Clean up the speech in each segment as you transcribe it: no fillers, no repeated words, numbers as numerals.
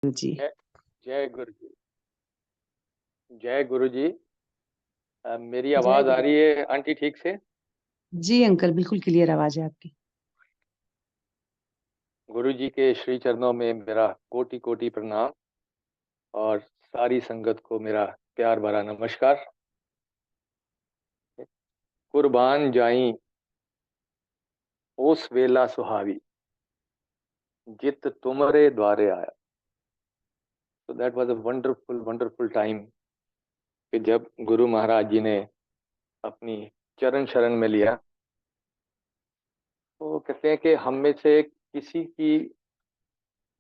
जी। जय जय गुरु जी। जय गुरु जी। मेरी जय आवाज आ गुरु। रही है आंटी ठीक से? जी अंकल, बिल्कुल क्लियर आवाज है आपकी। गुरु जी के श्री चरणों में मेरा कोटि कोटि प्रणाम और सारी संगत को मेरा प्यार भरा नमस्कार। कुर्बान जाई ओस वेला सुहावी जित तुमरे द्वारे आया। तो that was a wonderful wonderful time कि जब गुरु महाराज जी ने अपनी चरण शरण में लिया। तो कहते हैं कि हम में से किसी की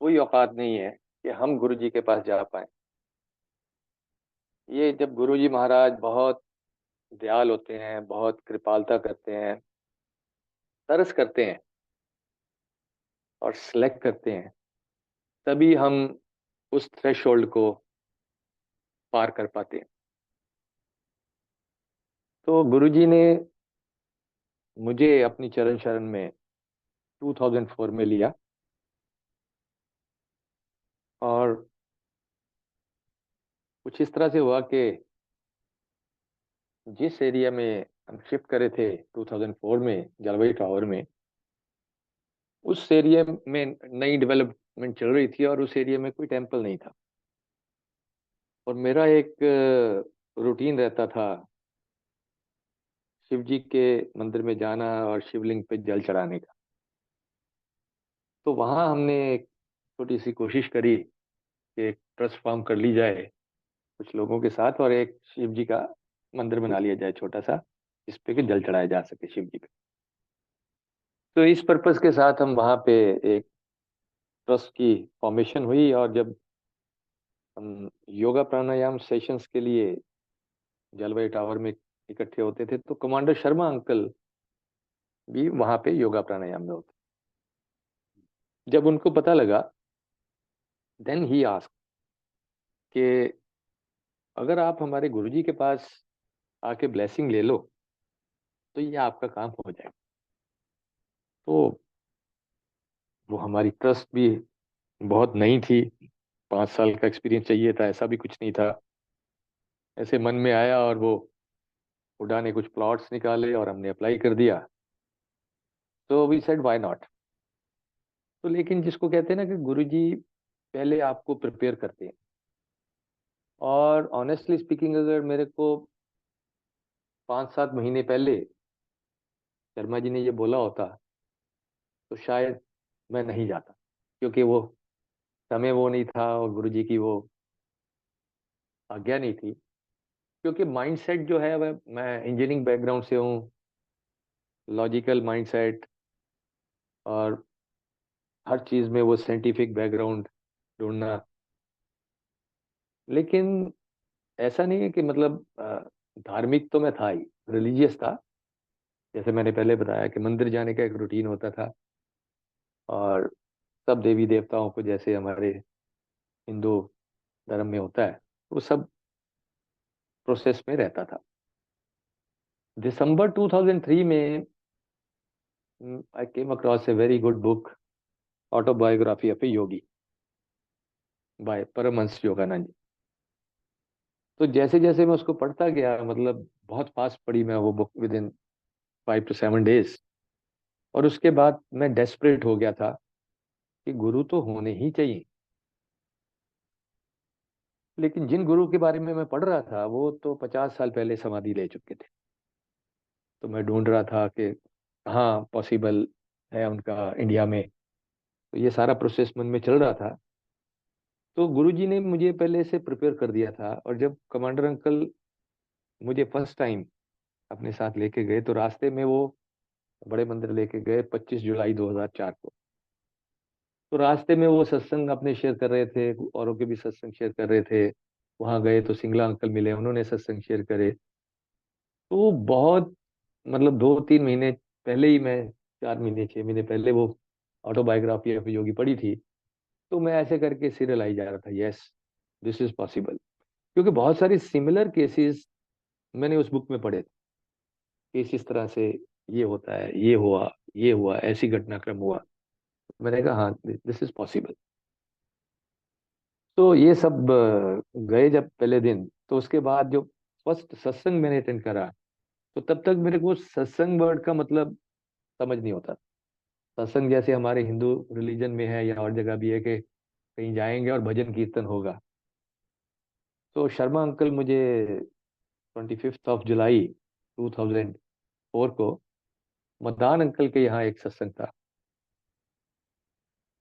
कोई औकात नहीं है कि हम गुरु जी के पास जा पाए। ये जब गुरु जी महाराज बहुत दयाल होते हैं, बहुत कृपालता करते हैं, तरस करते हैं और सिलेक्ट करते हैं, तभी हम उस थ्रेशोल्ड को पार कर पाते हैं। तो गुरु जी ने मुझे अपनी चरण शरण में 2004 में लिया और कुछ इस तरह से हुआ कि जिस एरिया में हम शिफ्ट करे थे 2004 में जलवायु टावर में, उस एरिया में नई डेवलपमेंट चल रही थी और उस एरिया में कोई टेम्पल नहीं था। और मेरा एक रूटीन रहता था शिव जी के मंदिर में जाना और शिवलिंग पे जल चढ़ाने का। तो वहाँ हमने एक छोटी सी कोशिश करी कि एक ट्रस्ट फॉर्म कर ली जाए कुछ लोगों के साथ और एक शिव जी का मंदिर बना लिया जाए छोटा सा, जिस पे कि जल चढ़ाया जा सके शिव जी पे। तो इस पर्पस के साथ हम वहाँ पे एक ट्रस्ट की फॉर्मेशन हुई और जब हम योगा प्राणायाम सेशंस के लिए जलवायु टावर में इकट्ठे होते थे तो कमांडर शर्मा अंकल भी वहाँ पे योगा प्राणायाम में होते। जब उनको पता लगा, देन ही आस्क कि अगर आप हमारे गुरुजी के पास आके ब्लेसिंग ले लो तो ये आपका काम हो जाएगा। तो वो हमारी ट्रस्ट भी बहुत नई थी, 5 साल का एक्सपीरियंस चाहिए था, ऐसा भी कुछ नहीं था। ऐसे मन में आया और वो हुडा ने कुछ प्लॉट्स निकाले और हमने अप्लाई कर दिया। तो वी सेड व्हाई नॉट। तो लेकिन जिसको कहते हैं ना कि गुरुजी पहले आपको प्रिपेयर करते हैं। और ऑनेस्टली स्पीकिंग अगर मेरे को 5-7 महीने पहले शर्मा जी ने ये बोला होता तो शायद मैं नहीं जाता, क्योंकि वो समय वो नहीं था और गुरुजी की वो आज्ञा नहीं थी। क्योंकि माइंडसेट जो है वह, मैं इंजीनियरिंग बैकग्राउंड से हूँ, लॉजिकल माइंडसेट और हर चीज़ में वो साइंटिफिक बैकग्राउंड ढूंढना। लेकिन ऐसा नहीं है कि मतलब धार्मिक तो मैं था ही, रिलीजियस था। जैसे मैंने पहले बताया कि मंदिर जाने का एक रूटीन होता था और सब देवी देवताओं को जैसे हमारे हिंदू धर्म में होता है वो सब प्रोसेस में रहता था। दिसंबर 2003 में I came across a very good book, autobiography of a Yogi by Paramahansa Yogananda ji. तो जैसे जैसे मैं उसको पढ़ता गया, मतलब बहुत फास्ट पढ़ी मैं वो book, with in 5 to 7 days। और उसके बाद मैं डेस्परेट हो गया था कि गुरु तो होने ही चाहिए। लेकिन जिन गुरु के बारे में मैं पढ़ रहा था वो तो 50 साल पहले समाधि ले चुके थे। तो मैं ढूंढ रहा था कि हाँ पॉसिबल है उनका इंडिया में। तो ये सारा प्रोसेस मन में चल रहा था। तो गुरुजी ने मुझे पहले से प्रिपेयर कर दिया था और जब कमांडर अंकल मुझे फर्स्ट टाइम अपने साथ लेके गए तो रास्ते में वो बड़े मंदिर लेके गए 25 जुलाई 2004 को। तो रास्ते में वो सत्संग अपने शेयर कर रहे थे, औरों के भी सत्संग शेयर कर रहे थे। वहां गए तो सिंगला अंकल मिले, उन्होंने सत्संग शेयर करे। तो बहुत, मतलब 2-3 महीने पहले ही मैं, 4 महीने 6 महीने पहले वो ऑटोबायोग्राफी ऑफ योगी पढ़ी थी। तो मैं ऐसे करके सीरियल जा रहा था, यस दिस इज पॉसिबल। क्योंकि बहुत सारी सिमिलर केसेस मैंने उस बुक में पढ़े थे कि इस तरह से ये होता है, ये हुआ, ऐसी घटनाक्रम हुआ। मैंने कहा हाँ दिस इज पॉसिबल। तो ये सब गए जब पहले दिन, तो उसके बाद जो फर्स्ट सत्संग मैंने अटेंड करा, तो तब तक मेरे को सत्संग वर्ड का मतलब समझ नहीं होता। सत्संग जैसे हमारे हिंदू रिलीजन में है या और जगह भी है कि कहीं जाएंगे और भजन कीर्तन होगा। तो शर्मा अंकल मुझे 25 जुलाई 2004 को मदान अंकल के यहाँ एक सत्संग था।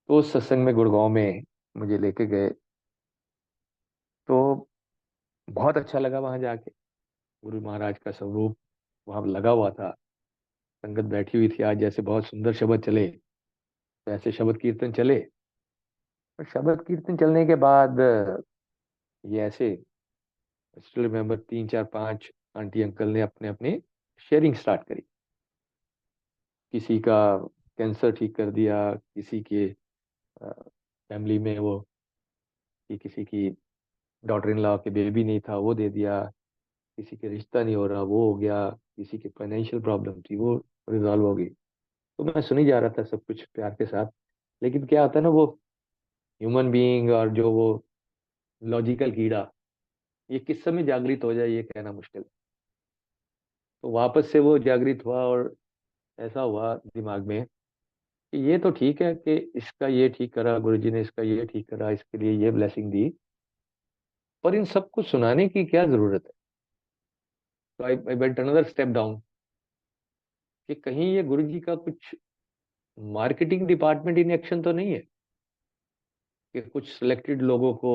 तो उस सत्संग में गुड़गांव में मुझे लेके गए। तो बहुत अच्छा लगा वहां जाके। गुरु महाराज का स्वरूप वहां लगा हुआ था, संगत बैठी हुई थी। आज जैसे बहुत सुंदर शब्द चले, वैसे शब्द कीर्तन चले। और शब्द कीर्तन चलने के बाद ये ऐसे स्टिल रिमेम्बर 3 4 5 आंटी अंकल ने अपने अपने शेयरिंग स्टार्ट करी। किसी का कैंसर ठीक कर दिया, किसी के फैमिली में वो कि किसी की डॉटर इन लॉ के बेबी नहीं था, वो दे दिया। किसी के रिश्ता नहीं हो रहा, वो हो गया। किसी की फाइनेंशियल प्रॉब्लम थी, वो रिजॉल्व हो गई। तो मैं सुनी जा रहा था सब कुछ प्यार के साथ। लेकिन क्या होता है ना, वो ह्यूमन बीइंग और जो वो लॉजिकल कीड़ा, ये किस समय जागृत हो जाए ये कहना मुश्किल है। तो वापस से वो जागृत हुआ और ऐसा हुआ दिमाग में कि ये तो ठीक है कि इसका ये ठीक करा गुरुजी ने, इसका ये ठीक करा, इसके लिए ये ब्लेसिंग दी, पर इन सबको सुनाने की क्या जरूरत है। तो I went another step down कि कहीं ये गुरुजी का कुछ मार्केटिंग डिपार्टमेंट इन एक्शन तो नहीं है कि कुछ सिलेक्टेड लोगों को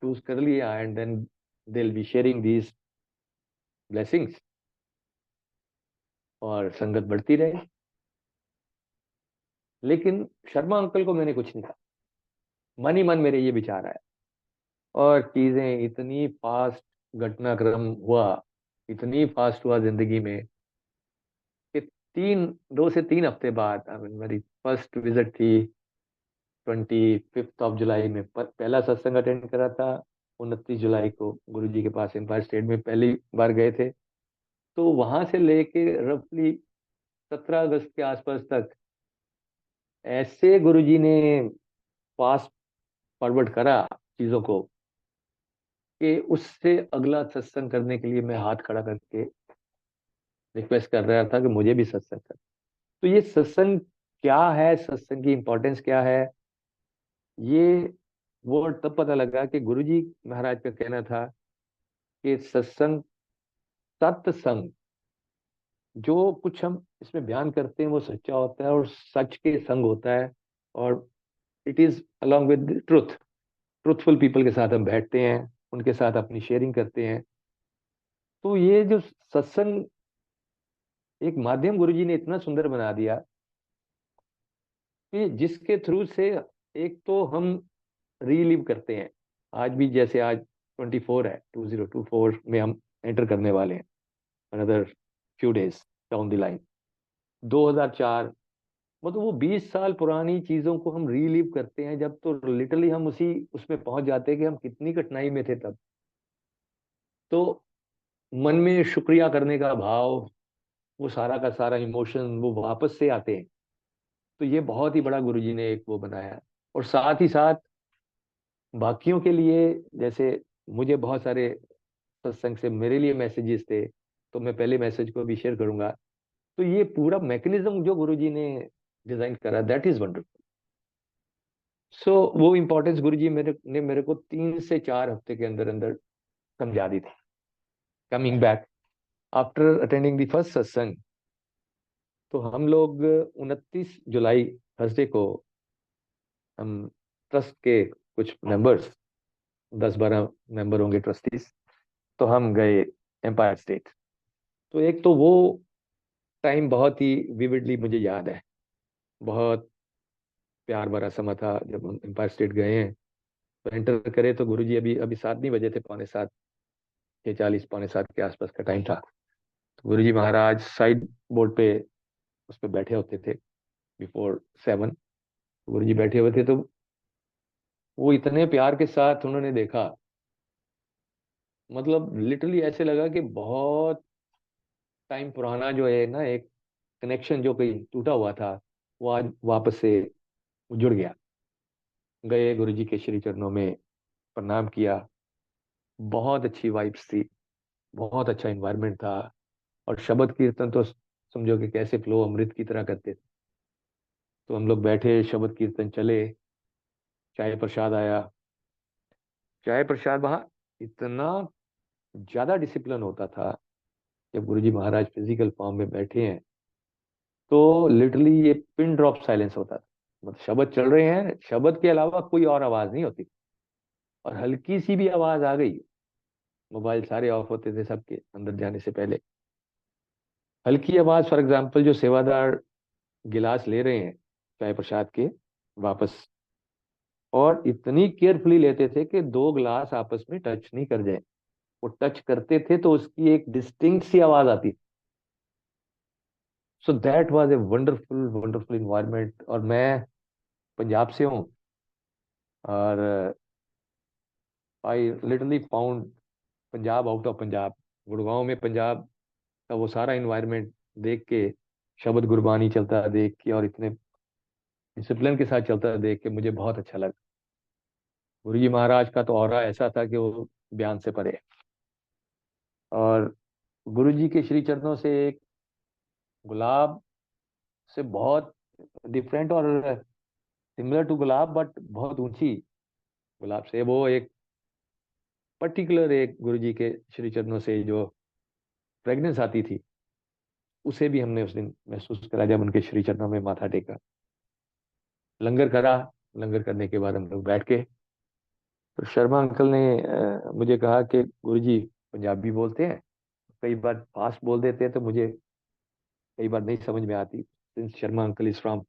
चूज कर लिया and then they will be sharing these blessings और संगत बढ़ती रहे। लेकिन शर्मा अंकल को मैंने कुछ नहीं कहा, मन ही मन मेरे ये विचार आया। और चीजें इतनी फास्ट घटनाक्रम हुआ, इतनी फास्ट हुआ जिंदगी में कि 2 से 3 हफ्ते बाद मेरी फर्स्ट विजिट थी। 25 जुलाई में पहला सत्संग अटेंड करा था। 29 जुलाई को गुरु जी के पास एम्पायर स्टेट में पहली बार गए थे। तो वहां से लेके रफली 17 अगस्त के आसपास तक ऐसे गुरु जी ने फास्ट फॉरवर्ड करा चीजों को कि उससे अगला सत्संग करने के लिए मैं हाथ खड़ा करके रिक्वेस्ट कर रहा था कि मुझे भी सत्संग कर। तो ये सत्संग क्या है, सत्संग की इंपॉर्टेंस क्या है, ये वो तब पता लगा कि गुरुजी महाराज का कहना था कि सत्संग, सत्संग, जो कुछ हम इसमें बयान करते हैं वो सच्चा होता है और सच के संग होता है। और it is along with truth. Truthful people के साथ हम बैठते हैं, उनके साथ अपनी शेयरिंग करते हैं। तो ये जो सत्संग एक माध्यम गुरुजी ने इतना सुंदर बना दिया कि जिसके थ्रू से एक तो हम रीलिव करते हैं। आज भी जैसे आज 24 है, 2024 में हम एंटर करने वाले हैं, another few days down the line. 2004, मतलब वो 20 साल पुरानी चीजों को हम रीलिव करते हैं जब, तो लिटरली हम उसी उसमें पहुंच जाते हैं कि हम कितनी कठिनाई में थे तब। तो मन में शुक्रिया करने का भाव, वो सारा का सारा इमोशन वो वापस से आते हैं। तो ये बहुत ही बड़ा गुरुजी ने एक वो बनाया। और साथ ही साथ बाकियों के लिए, जैसे मुझे बहुत सारे सत्संग से मेरे लिए मैसेजेस थे, तो मैं पहले मैसेज को भी शेयर करूंगा। तो ये पूरा मैकेनिज्म जो गुरुजी ने डिजाइन करा, दैट इज वंडरफुल। सो वो इम्पोर्टेंस गुरुजी मेरे को 3 से 4 हफ्ते के अंदर अंदर समझा दी थी। Coming back after attending the first सत्संग, तो हम लोग 29 जुलाई थर्सडे को हम ट्रस्ट के कुछ मेंबर्स, 10 12 मेंबर होंगे ट्रस्टीज, तो हम गए एम्पायर स्टेट। तो एक तो वो टाइम बहुत ही विविडली मुझे याद है। बहुत प्यार भरा समय था जब हम एम्पायर स्टेट गए हैं। तो एंटर करे तो गुरुजी अभी अभी 7 नहीं बजे थे, 6:45, 6:40 6:45 के आसपास का टाइम था। तो गुरुजी महाराज साइड बोर्ड पे उस पे बैठे होते थे बिफोर 7। गुरुजी बैठे हुए थे, तो वो इतने प्यार के साथ उन्होंने देखा, मतलब लिटरली ऐसे लगा कि बहुत टाइम पुराना जो है ना, एक कनेक्शन जो कहीं टूटा हुआ था, वो आज वापस से जुड़ गया। गए गुरुजी के श्री चरणों में, प्रणाम किया। बहुत अच्छी वाइब्स थी, बहुत अच्छा इन्वायरमेंट था। और शब्द कीर्तन तो समझो कि कैसे फ्लो अमृत की तरह करते थे। तो हम लोग बैठे, शब्द कीर्तन चले, चाय प्रसाद आया। चाय प्रसाद वहाँ इतना ज्यादा डिसिप्लिन होता था। जब गुरुजी महाराज फिजिकल फॉर्म में बैठे हैं तो लिटरली ये पिन ड्रॉप साइलेंस होता था। मतलब शब्द चल रहे हैं, शब्द के अलावा कोई और आवाज नहीं होती। और हल्की सी भी आवाज आ गई, मोबाइल सारे ऑफ होते थे सबके अंदर जाने से पहले। हल्की आवाज, फॉर एग्जाम्पल जो सेवादार गिलास ले रहे हैं चाय प्रसाद के वापस, और इतनी केयरफुली लेते थे कि दो गिलास आपस में टच नहीं कर जाए। वो टच करते थे तो उसकी एक डिस्टिंक्ट सी आवाज आती थी। So that was a wonderful wonderful environment. और मैं पंजाब से हूँ, और I literally found Punjab out of Punjab. Gurgaon में पंजाब का वो सारा इन्वायरमेंट देख के, शब्द गुरबानी चलता देख के, और इतने डिसिप्लिन के साथ चलता देख के मुझे बहुत अच्छा लगा। गुरु जी महाराज का तो ऑरा ऐसा था कि वो बयान से परे है। और गुरु जी के श्री चरणों से एक गुलाब से बहुत डिफरेंट और सिमिलर टू गुलाब, बट बहुत ऊंची गुलाब से, वो एक पर्टिकुलर एक गुरु जी के श्री चरणों से जो फ्रेगनेंस आती थी, उसे भी हमने उस दिन महसूस करा जब उनके श्री चरणों में माथा टेका। लंगर करा। लंगर करने के बाद हम लोग बैठ के, तो शर्मा अंकल ने मुझे कहा कि गुरुजी पंजाबी बोलते हैं, कई बार फास्ट बोल देते हैं तो मुझे कई बार नहीं समझ में आती, since Sharma uncle is from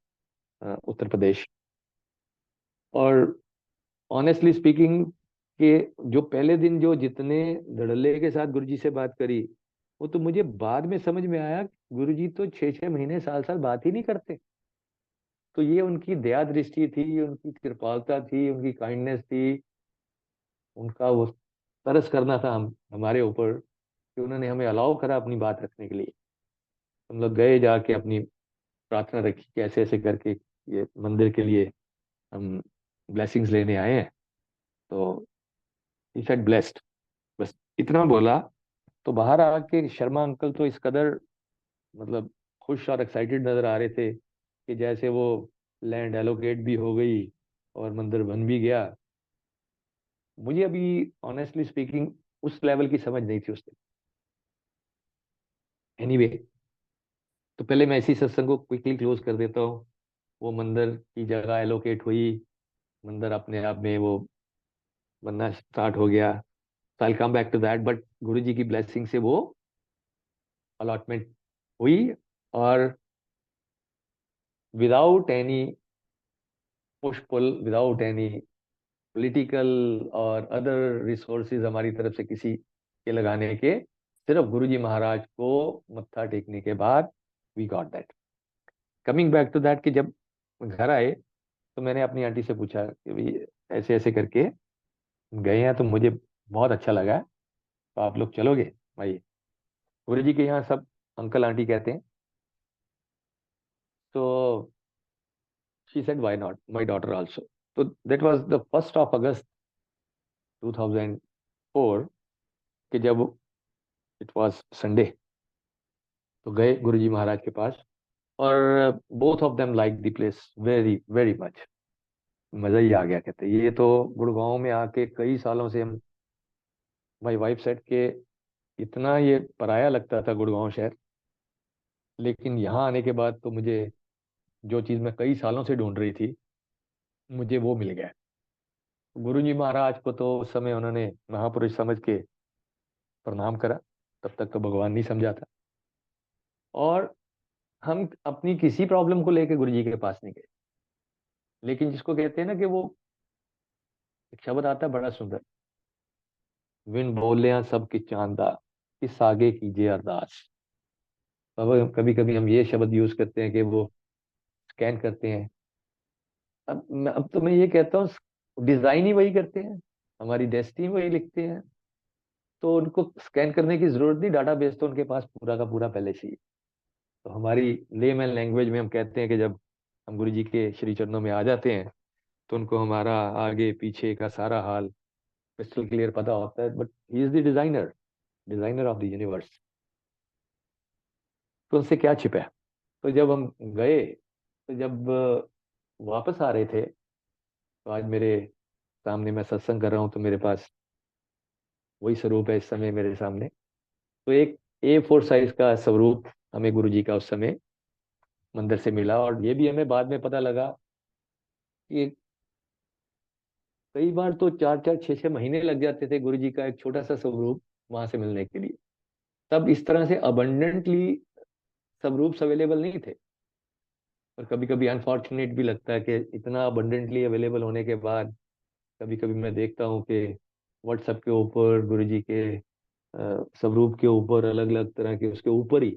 Uttar Pradesh. और ऑनेस्टली स्पीकिंग कि जो पहले दिन जो जितने धड़ल्ले के साथ गुरुजी से बात करी, वो तो मुझे बाद में समझ में आया गुरुजी तो 6-6 महीने साल साल बात ही नहीं करते। तो ये उनकी दया दृष्टि थी, उनकी कृपालुता थी, उनकी काइंडनेस थी, उनका वो तरस करना था हमारे ऊपर, कि उन्होंने हमें अलाउ करा अपनी बात रखने के लिए। हम लोग गए, जाके अपनी प्रार्थना रखी कि ऐसे ऐसे करके ये मंदिर के लिए हम ब्लेसिंग्स लेने आए हैं। तो ही सेड ब्लेस्ड, बस इतना बोला। तो बाहर आके शर्मा अंकल तो इस कदर मतलब खुश और एक्साइटेड नजर आ रहे थे कि जैसे वो लैंड एलोकेट भी हो गई और मंदिर बन भी गया। मुझे अभी ऑनेस्टली स्पीकिंग उस लेवल की समझ नहीं थी उस दिन। एनीवे, तो पहले मैं इसी सत्संग को क्विकली क्लोज कर देता हूँ। वो मंदिर की जगह एलोकेट हुई, मंदिर अपने आप में वो बनना स्टार्ट हो गया। I come back to that, but Guru ji की ब्लेसिंग से वो अलॉटमेंट हुई। और without any push pull, without any political और अदर रिसोर्सेज हमारी तरफ से किसी के लगाने के, सिर्फ गुरु जी महाराज को मत्था टेकने के बाद we got that. Coming back to that, कि जब घर आए तो मैंने अपनी आंटी से पूछा कि भाई ऐसे ऐसे करके गए हैं तो मुझे बहुत अच्छा लगा है, तो आप लोग चलोगे भाई? गुरु जी के यहाँ सब अंकल आंटी कहते हैं। तो she said why not my daughter also. तो दैट वाज द 1 अगस्त 2004, कि जब इट वाज संडे, तो गए गुरु जी महाराज के पास। और both of them like the place very very much. मजा ही आ गया। कहते ये तो गुड़गांव में आके कई सालों से हम, माई वाइफ सेड के इतना ये पराया लगता था गुड़गांव शहर, लेकिन यहाँ आने के बाद तो मुझे जो चीज़ मैं कई सालों से ढूंढ रही थी, मुझे वो मिल गया। गुरु जी महाराज को तो उस समय उन्होंने महापुरुष समझ के प्रणाम करा, तब तक तो भगवान नहीं समझा था। और हम अपनी किसी प्रॉब्लम को लेके गुरु जी के पास नहीं गए, लेकिन जिसको कहते हैं ना कि वो एक शब्द आता है बड़ा सुंदर, विन बोलिया सब की चांदा, किस आगे कीजिए अरदास। अब कभी कभी हम ये शब्द यूज करते हैं कि वो स्कैन करते हैं। अब तो मैं ये कहता हूँ डिजाइन ही वही करते हैं, हमारी डेस्टिनी वही लिखते हैं। तो उनको स्कैन करने की जरूरत नहीं, डाटाबेस तो उनके पास पूरा का पूरा पहले से ही है। तो हमारी लेमैन लैंग्वेज में हम कहते हैं कि जब हम गुरु जी के श्री चरणों में आ जाते हैं तो उनको हमारा आगे पीछे का सारा हाल क्रिस्टल क्लियर पता होता है, but he is the designer of the universe. तो उनसे क्या छिपा है? तो जब हम गए, तो जब वापस आ रहे थे, तो आज मेरे सामने मैं सत्संग कर रहा हूँ, तो मेरे पास वही स्वरूप है इस समय मेरे सामने। तो एक A4 साइज का स्वरूप हमें गुरु जी का उस समय मंदिर से मिला, और ये भी हमें बाद में पता लगा कि कई बार तो 4-4 6-6 महीने लग जाते थे गुरु जी का एक छोटा सा स्वरूप वहां से मिलने के लिए। तब इस तरह से अबंडेंटली स्वरूप्स अवेलेबल नहीं थे। और कभी कभी अनफॉर्चुनेट भी लगता है कि इतना अबंडेंटली अवेलेबल होने के बाद कभी कभी मैं देखता हूँ कि व्हाट्सएप के ऊपर गुरु जी के स्वरूप के ऊपर अलग अलग तरह के उसके ऊपर ही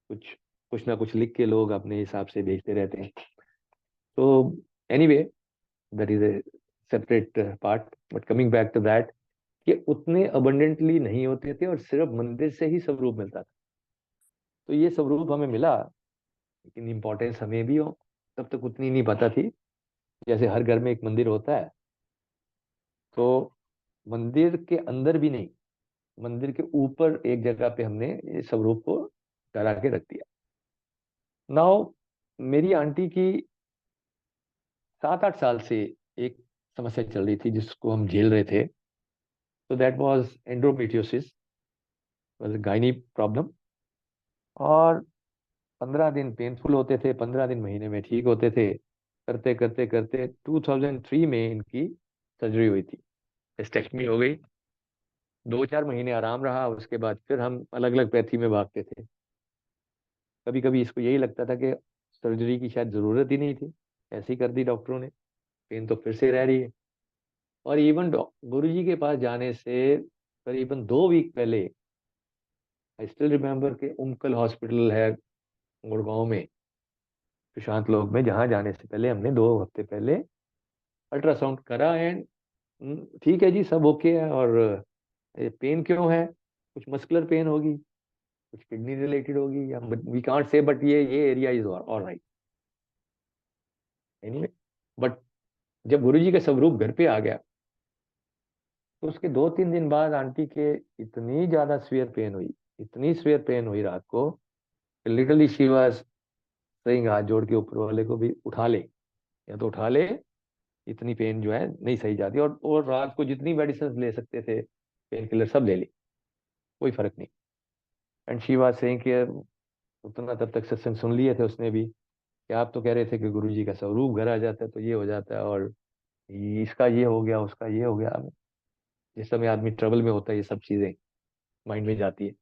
कुछ कुछ ना कुछ लिख के लोग अपने हिसाब से भेजते रहते हैं। तो anyway, that is a separate part, but coming back to that, कि उतने अबंडेंटली नहीं होते थे और सिर्फ मंदिर से ही स्वरूप मिलता था। तो ये स्वरूप हमें मिला, लेकिन इम्पोर्टेंस हमें भी हो तब तक उतनी नहीं पता थी। जैसे हर घर में एक मंदिर होता है, तो मंदिर के अंदर भी नहीं, मंदिर के ऊपर एक जगह पे हमने ये स्वरूप को करा के रख दिया। नाउ, मेरी आंटी की 7-8 साल से एक समस्या चल रही थी जिसको हम झेल रहे थे। तो that was endometriosis, was gynae problem. और 15 दिन पेनफुल होते थे, 15 दिन महीने में ठीक होते थे। करते करते करते 2003 में इनकी सर्जरी हुई थी, टेस्टेक्टमी हो गई। 2-4 महीने आराम रहा, उसके बाद फिर हम अलग अलग पैथी में भागते थे। कभी कभी इसको यही लगता था कि सर्जरी की शायद ज़रूरत ही नहीं थी, ऐसी कर दी डॉक्टरों ने, पेन तो फिर से रह रही है। और इवन गुरु जी के पास जाने से करीबन 2 वीक पहले, आई स्टिल रिमेम्बर के उमकल हॉस्पिटल है गुड़गांव में, प्रशांत लोक में, जहाँ जाने से पहले हमने 2 हफ्ते पहले अल्ट्रासाउंड करा। एंड ठीक है जी, सब ओके है। और ये पेन क्यों है? कुछ मस्कुलर पेन होगी, कुछ किडनी रिलेटेड होगी, या वी कांट से, बट ये area is all right. Anyway, but जब गुरु जी का स्वरूप घर पे आ गया, तो उसके 2-3 दिन बाद आंटी के इतनी ज्यादा सीवियर पेन हुई, इतनी सीवियर पेन हुई रात को, लिटरली शी वाज सेइंग, हाथ जोड़ के ऊपर वाले को भी उठा ले, या तो उठा ले, इतनी पेन जो है नहीं सही जाती। और रात को जितनी मेडिसिन ले सकते थे, पेन किलर सब ले ली, कोई फर्क नहीं। एंड शी वाज सेइंग कि उतना तब तक सत्संग सुन लिए थे उसने भी, कि आप तो कह रहे थे कि गुरु जी का स्वरूप घर आ जाता है तो ये हो जाता है, और इसका ये हो गया, उसका ये हो गया। जिस समय आदमी ट्रबल में होता है, ये सब चीजें माइंड में जाती है।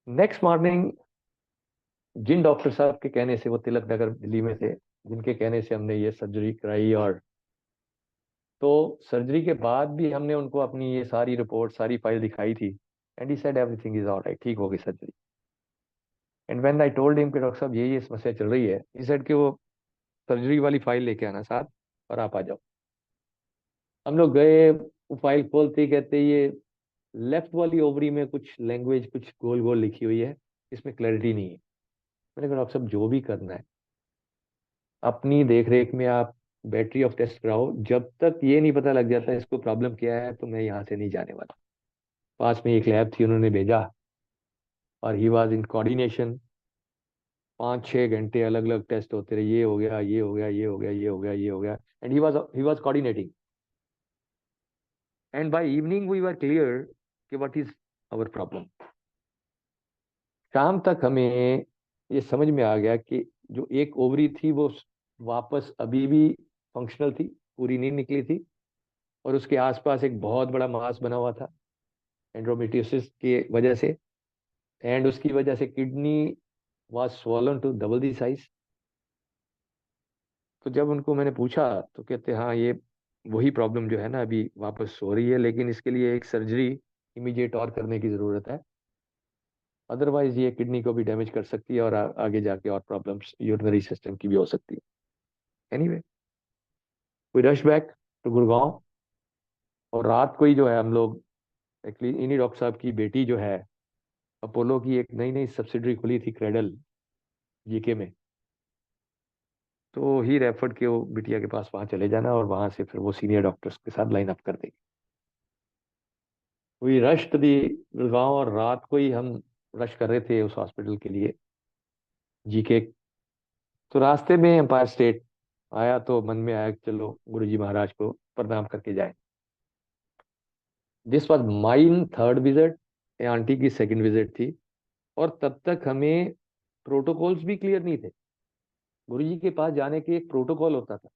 नेक्स्ट मॉर्निंग, जिन डॉक्टर साहब के कहने से, वो तिलक नगर दिल्ली में थे, जिनके कहने से हमने ये सर्जरी कराई, और तो सर्जरी के बाद भी हमने उनको अपनी ये सारी रिपोर्ट, सारी फाइल दिखाई थी। And he said everything is alright, ठीक हो गई surgery. And when I told him कि डॉक्टर साहब ये समस्या चल रही है, ही सेड कि वो सर्जरी वाली फाइल लेके आना साथ, और आप आ जाओ। हम लोग गए, वो फाइल खोलते ही कहते ये लेफ्ट वाली ओवरी में कुछ लैंग्वेज, कुछ गोल गोल लिखी हुई है, इसमें क्लैरिटी नहीं है। मैंने कहा डॉक्टर साहब जो भी करना है अपनी देख रेख में आप बैटरी ऑफ टेस्ट कराओ, जब तक ये नहीं पता लग जाता इसको प्रॉब्लम क्या है, तो मैं यहाँ से नहीं जाने वाला। पास में एक लैब थी, उन्होंने भेजा, और ही वाज इन कोऑर्डिनेशन। 5-6 घंटे अलग अलग टेस्ट होते रहे, ये हो गया, ये हो गया, ये हो गया, ये हो गया, ये हो गया। And he was coordinating. And by evening we were clear कि व्हाट इज आवर प्रॉब्लम। शाम तक हमें ये समझ में आ गया कि जो एक ओवरी थी वो वापस अभी भी फंक्शनल थी, पूरी नहीं निकली थी, और उसके आसपास एक बहुत बड़ा मास बना हुआ था एंड्रोमेट्रियोसिस की वजह से। एंड उसकी वजह से kidney was swollen to double the size. तो जब उनको मैंने पूछा, तो कहते हाँ, ये वही प्रॉब्लम जो है ना अभी वापस हो रही है, लेकिन इसके लिए एक सर्जरी इमीडिएट और करने की ज़रूरत है, अदरवाइज ये किडनी को भी डैमेज कर सकती है, और आगे जाके और प्रॉब्लम्स यूरिनरी सिस्टम की भी हो सकती है। Anyway, we rush back to Gurgaon. और रात को ही जो है हम लोग, एक्चुअली इन्हीं डॉक्टर साहब की बेटी जो है, अपोलो की एक नई नई सब्सिडरी खुली थी क्रेडल, जीके में। तो ही रेफर्ड कि वो बिटिया के पास वहाँ चले जाना और वहाँ से फिर वो सीनियर डॉक्टर्स के साथ लाइन अप कर देंगे। We rush to the Gurgaon, और रात को ही हम रश कर रहे थे उस हॉस्पिटल के लिए, जीके। तो रास्ते में एम्पायर स्टेट आया तो मन में आया कि चलो गुरुजी महाराज को प्रणाम करके जाए। This was mine third visit, aunty की सेकंड विजिट थी, और तब तक हमें प्रोटोकॉल्स भी क्लियर नहीं थे। गुरुजी के पास जाने के एक प्रोटोकॉल होता था,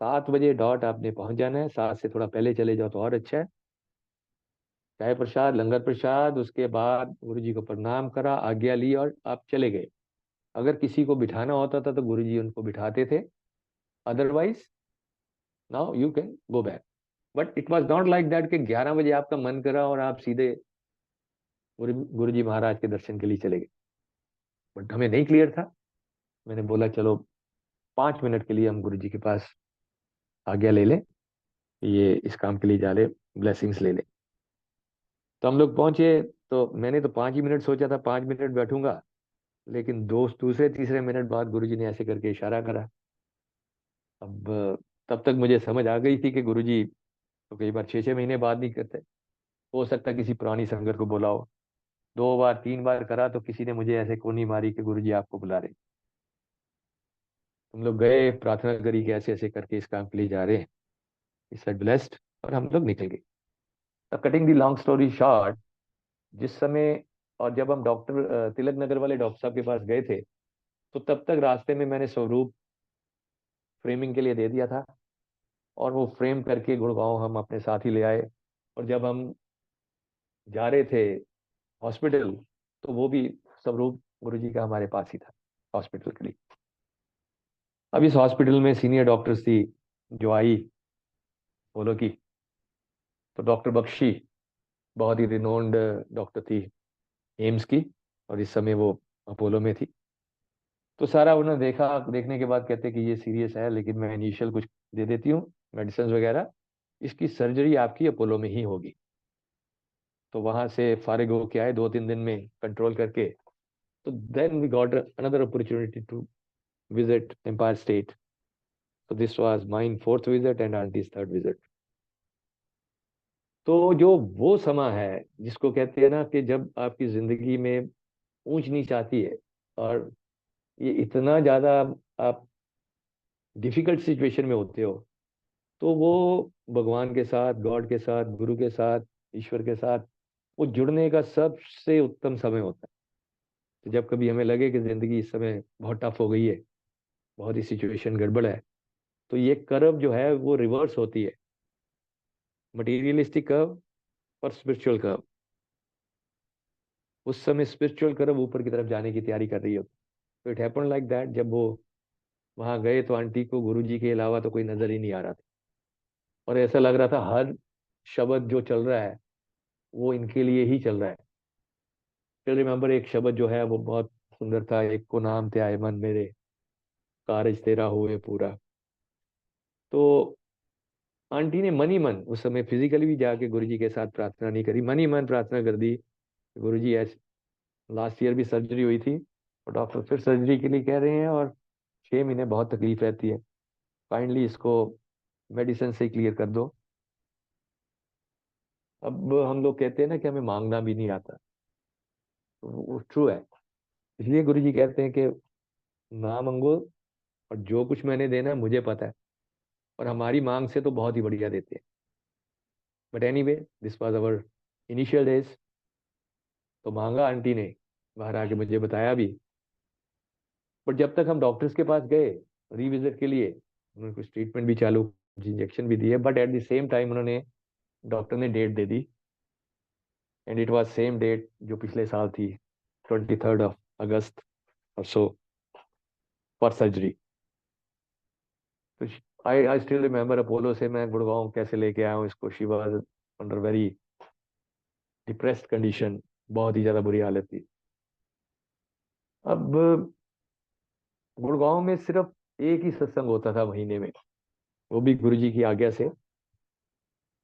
7 बजे डॉट आपने पहुंच जाना है, 7 से थोड़ा पहले चले जाओ तो और अच्छा है। चाय प्रसाद, लंगर प्रसाद, उसके बाद गुरुजी को प्रणाम करा, आज्ञा ली और आप चले गए। अगर किसी को बिठाना होता था तो गुरुजी उनको बिठाते थे, otherwise now you can go back. But it was not like that कि 11 बजे आपका मन करा और आप सीधे गुरुजी महाराज के दर्शन के लिए चले गए। बट हमें नहीं क्लियर था। मैंने बोला चलो 5 मिनट के लिए हम गुरुजी के पास आज्ञा ले लें, ये इस काम के लिए जा ले, ब्लेसिंग्स ले ले। तो हम लोग पहुंचे। तो मैंने तो 5 ही मिनट सोचा था, 5 मिनट बैठूंगा, लेकिन दोस्त दूसरे तीसरे मिनट बाद गुरुजी ने ऐसे करके इशारा करा। अब तब तक मुझे समझ आ गई थी कि गुरुजी तो कई बार 6-6 महीने बाद नहीं करते, हो सकता है किसी पुरानी संगत को बुलाओ। 2 बार 3 बार करा तो किसी ने मुझे ऐसे कोनी मारी कि गुरुजी आपको बुला रहे। हम लोग गए, प्रार्थना करी कि ऐसे ऐसे करके इस काम के लिए जा रहे हैं, इस साइड ब्लेस्ड, और हम लोग निकल गए। कटिंग दी लॉन्ग स्टोरी शॉर्ट, जिस समय और जब हम डॉक्टर तिलक नगर वाले डॉक्टर साहब के पास गए थे, तो तब तक रास्ते में मैंने स्वरूप फ्रेमिंग के लिए दे दिया था, और वो फ्रेम करके गुड़गांव हम अपने साथ ही ले आए। और जब हम जा रहे थे हॉस्पिटल, तो वो भी स्वरूप गुरुजी का हमारे पास ही था हॉस्पिटल के लिए। अब इस हॉस्पिटल में सीनियर डॉक्टर्स थी जो आई बोलो की, तो डॉक्टर बख्शी बहुत ही रिनोन्ड डॉक्टर थी एम्स की, और इस समय वो अपोलो में थी। तो सारा उन्होंने देखा, देखने के बाद कहते कि ये सीरियस है, लेकिन मैं इनिशियल कुछ दे देती हूँ मेडिसिन वगैरह, इसकी सर्जरी आपकी अपोलो में ही होगी। तो वहां से फारिग होके आए 2-3 दिन में कंट्रोल करके। तो then we got another opportunity to visit Empire State. So this was mine fourth visit and auntie's third visit. तो जो वो समय है जिसको कहते हैं ना कि जब आपकी जिंदगी में ऊंच नीच आती है, और ये इतना ज्यादा आप डिफिकल्ट सिचुएशन में होते हो, तो वो भगवान के साथ, गॉड के साथ, गुरु के साथ, ईश्वर के साथ वो जुड़ने का सबसे उत्तम समय होता है। तो जब कभी हमें लगे कि जिंदगी इस समय बहुत टफ हो गई है, बहुत ही सिचुएशन गड़बड़ है, तो ये कर्व जो है वो रिवर्स होती है, मटीरियलिस्टिक कर्व और स्पिरिचुअल कर्व। उस समय स्पिरिचुअल कर्व ऊपर की तरफ जाने की तैयारी कर रही होती। तो इट हैपन लाइक दैट, जब वो वहां गए तो आंटी को गुरुजी के अलावा तो कोई नजर ही नहीं आ रहा था, और ऐसा लग रहा था हर शब्द जो चल रहा है वो इनके लिए ही चल रहा है। स्टिल रिमेम्बर एक शब्द जो है वो बहुत सुंदर था, एक को नाम ते आए मन मेरे, कारज तेरा हुए पूरा। तो आंटी ने मन ही मन उस समय फिजिकली भी जाके गुरुजी के साथ प्रार्थना नहीं करी, मन ही मन प्रार्थना कर दी, गुरुजी ऐसे। लास्ट ईयर भी सर्जरी हुई थी, और डॉक्टर फिर सर्जरी के लिए कह रहे हैं, और 6 महीने बहुत तकलीफ रहती है, काइंडली इसको मेडिसिन से क्लियर कर दो। अब हम लोग कहते हैं ना कि हमें मांगना भी नहीं आता, तो वो ट्रू है। इसलिए गुरु जी कहते हैं कि ना मांगो, और जो कुछ मैंने देना है मुझे पता है, और हमारी मांग से तो बहुत ही बढ़िया देते हैं। But any way, this was our initial days. तो मांगा आंटी ने, बाहर आके मुझे बताया भी। बट जब तक हम डॉक्टर्स के पास गए रीविजिट के लिए, उन्होंने कुछ ट्रीटमेंट भी चालू, कुछ इंजेक्शन भी दिए, but at the same time उन्होंने, डॉक्टर ने डेट दे दी, and it was same date जो पिछले साल थी, 23rd of August और सो, फॉर सर्जरी। तो आई स्टिल रिमेम्बर अपोलो से मैं गुड़गांव कैसे लेके आया हूँ इसको। She was under very depressed condition, बहुत ही ज्यादा बुरी हालत थी। अब गुड़गांव में सिर्फ एक ही सत्संग होता था महीने में, वो भी गुरुजी की आज्ञा से।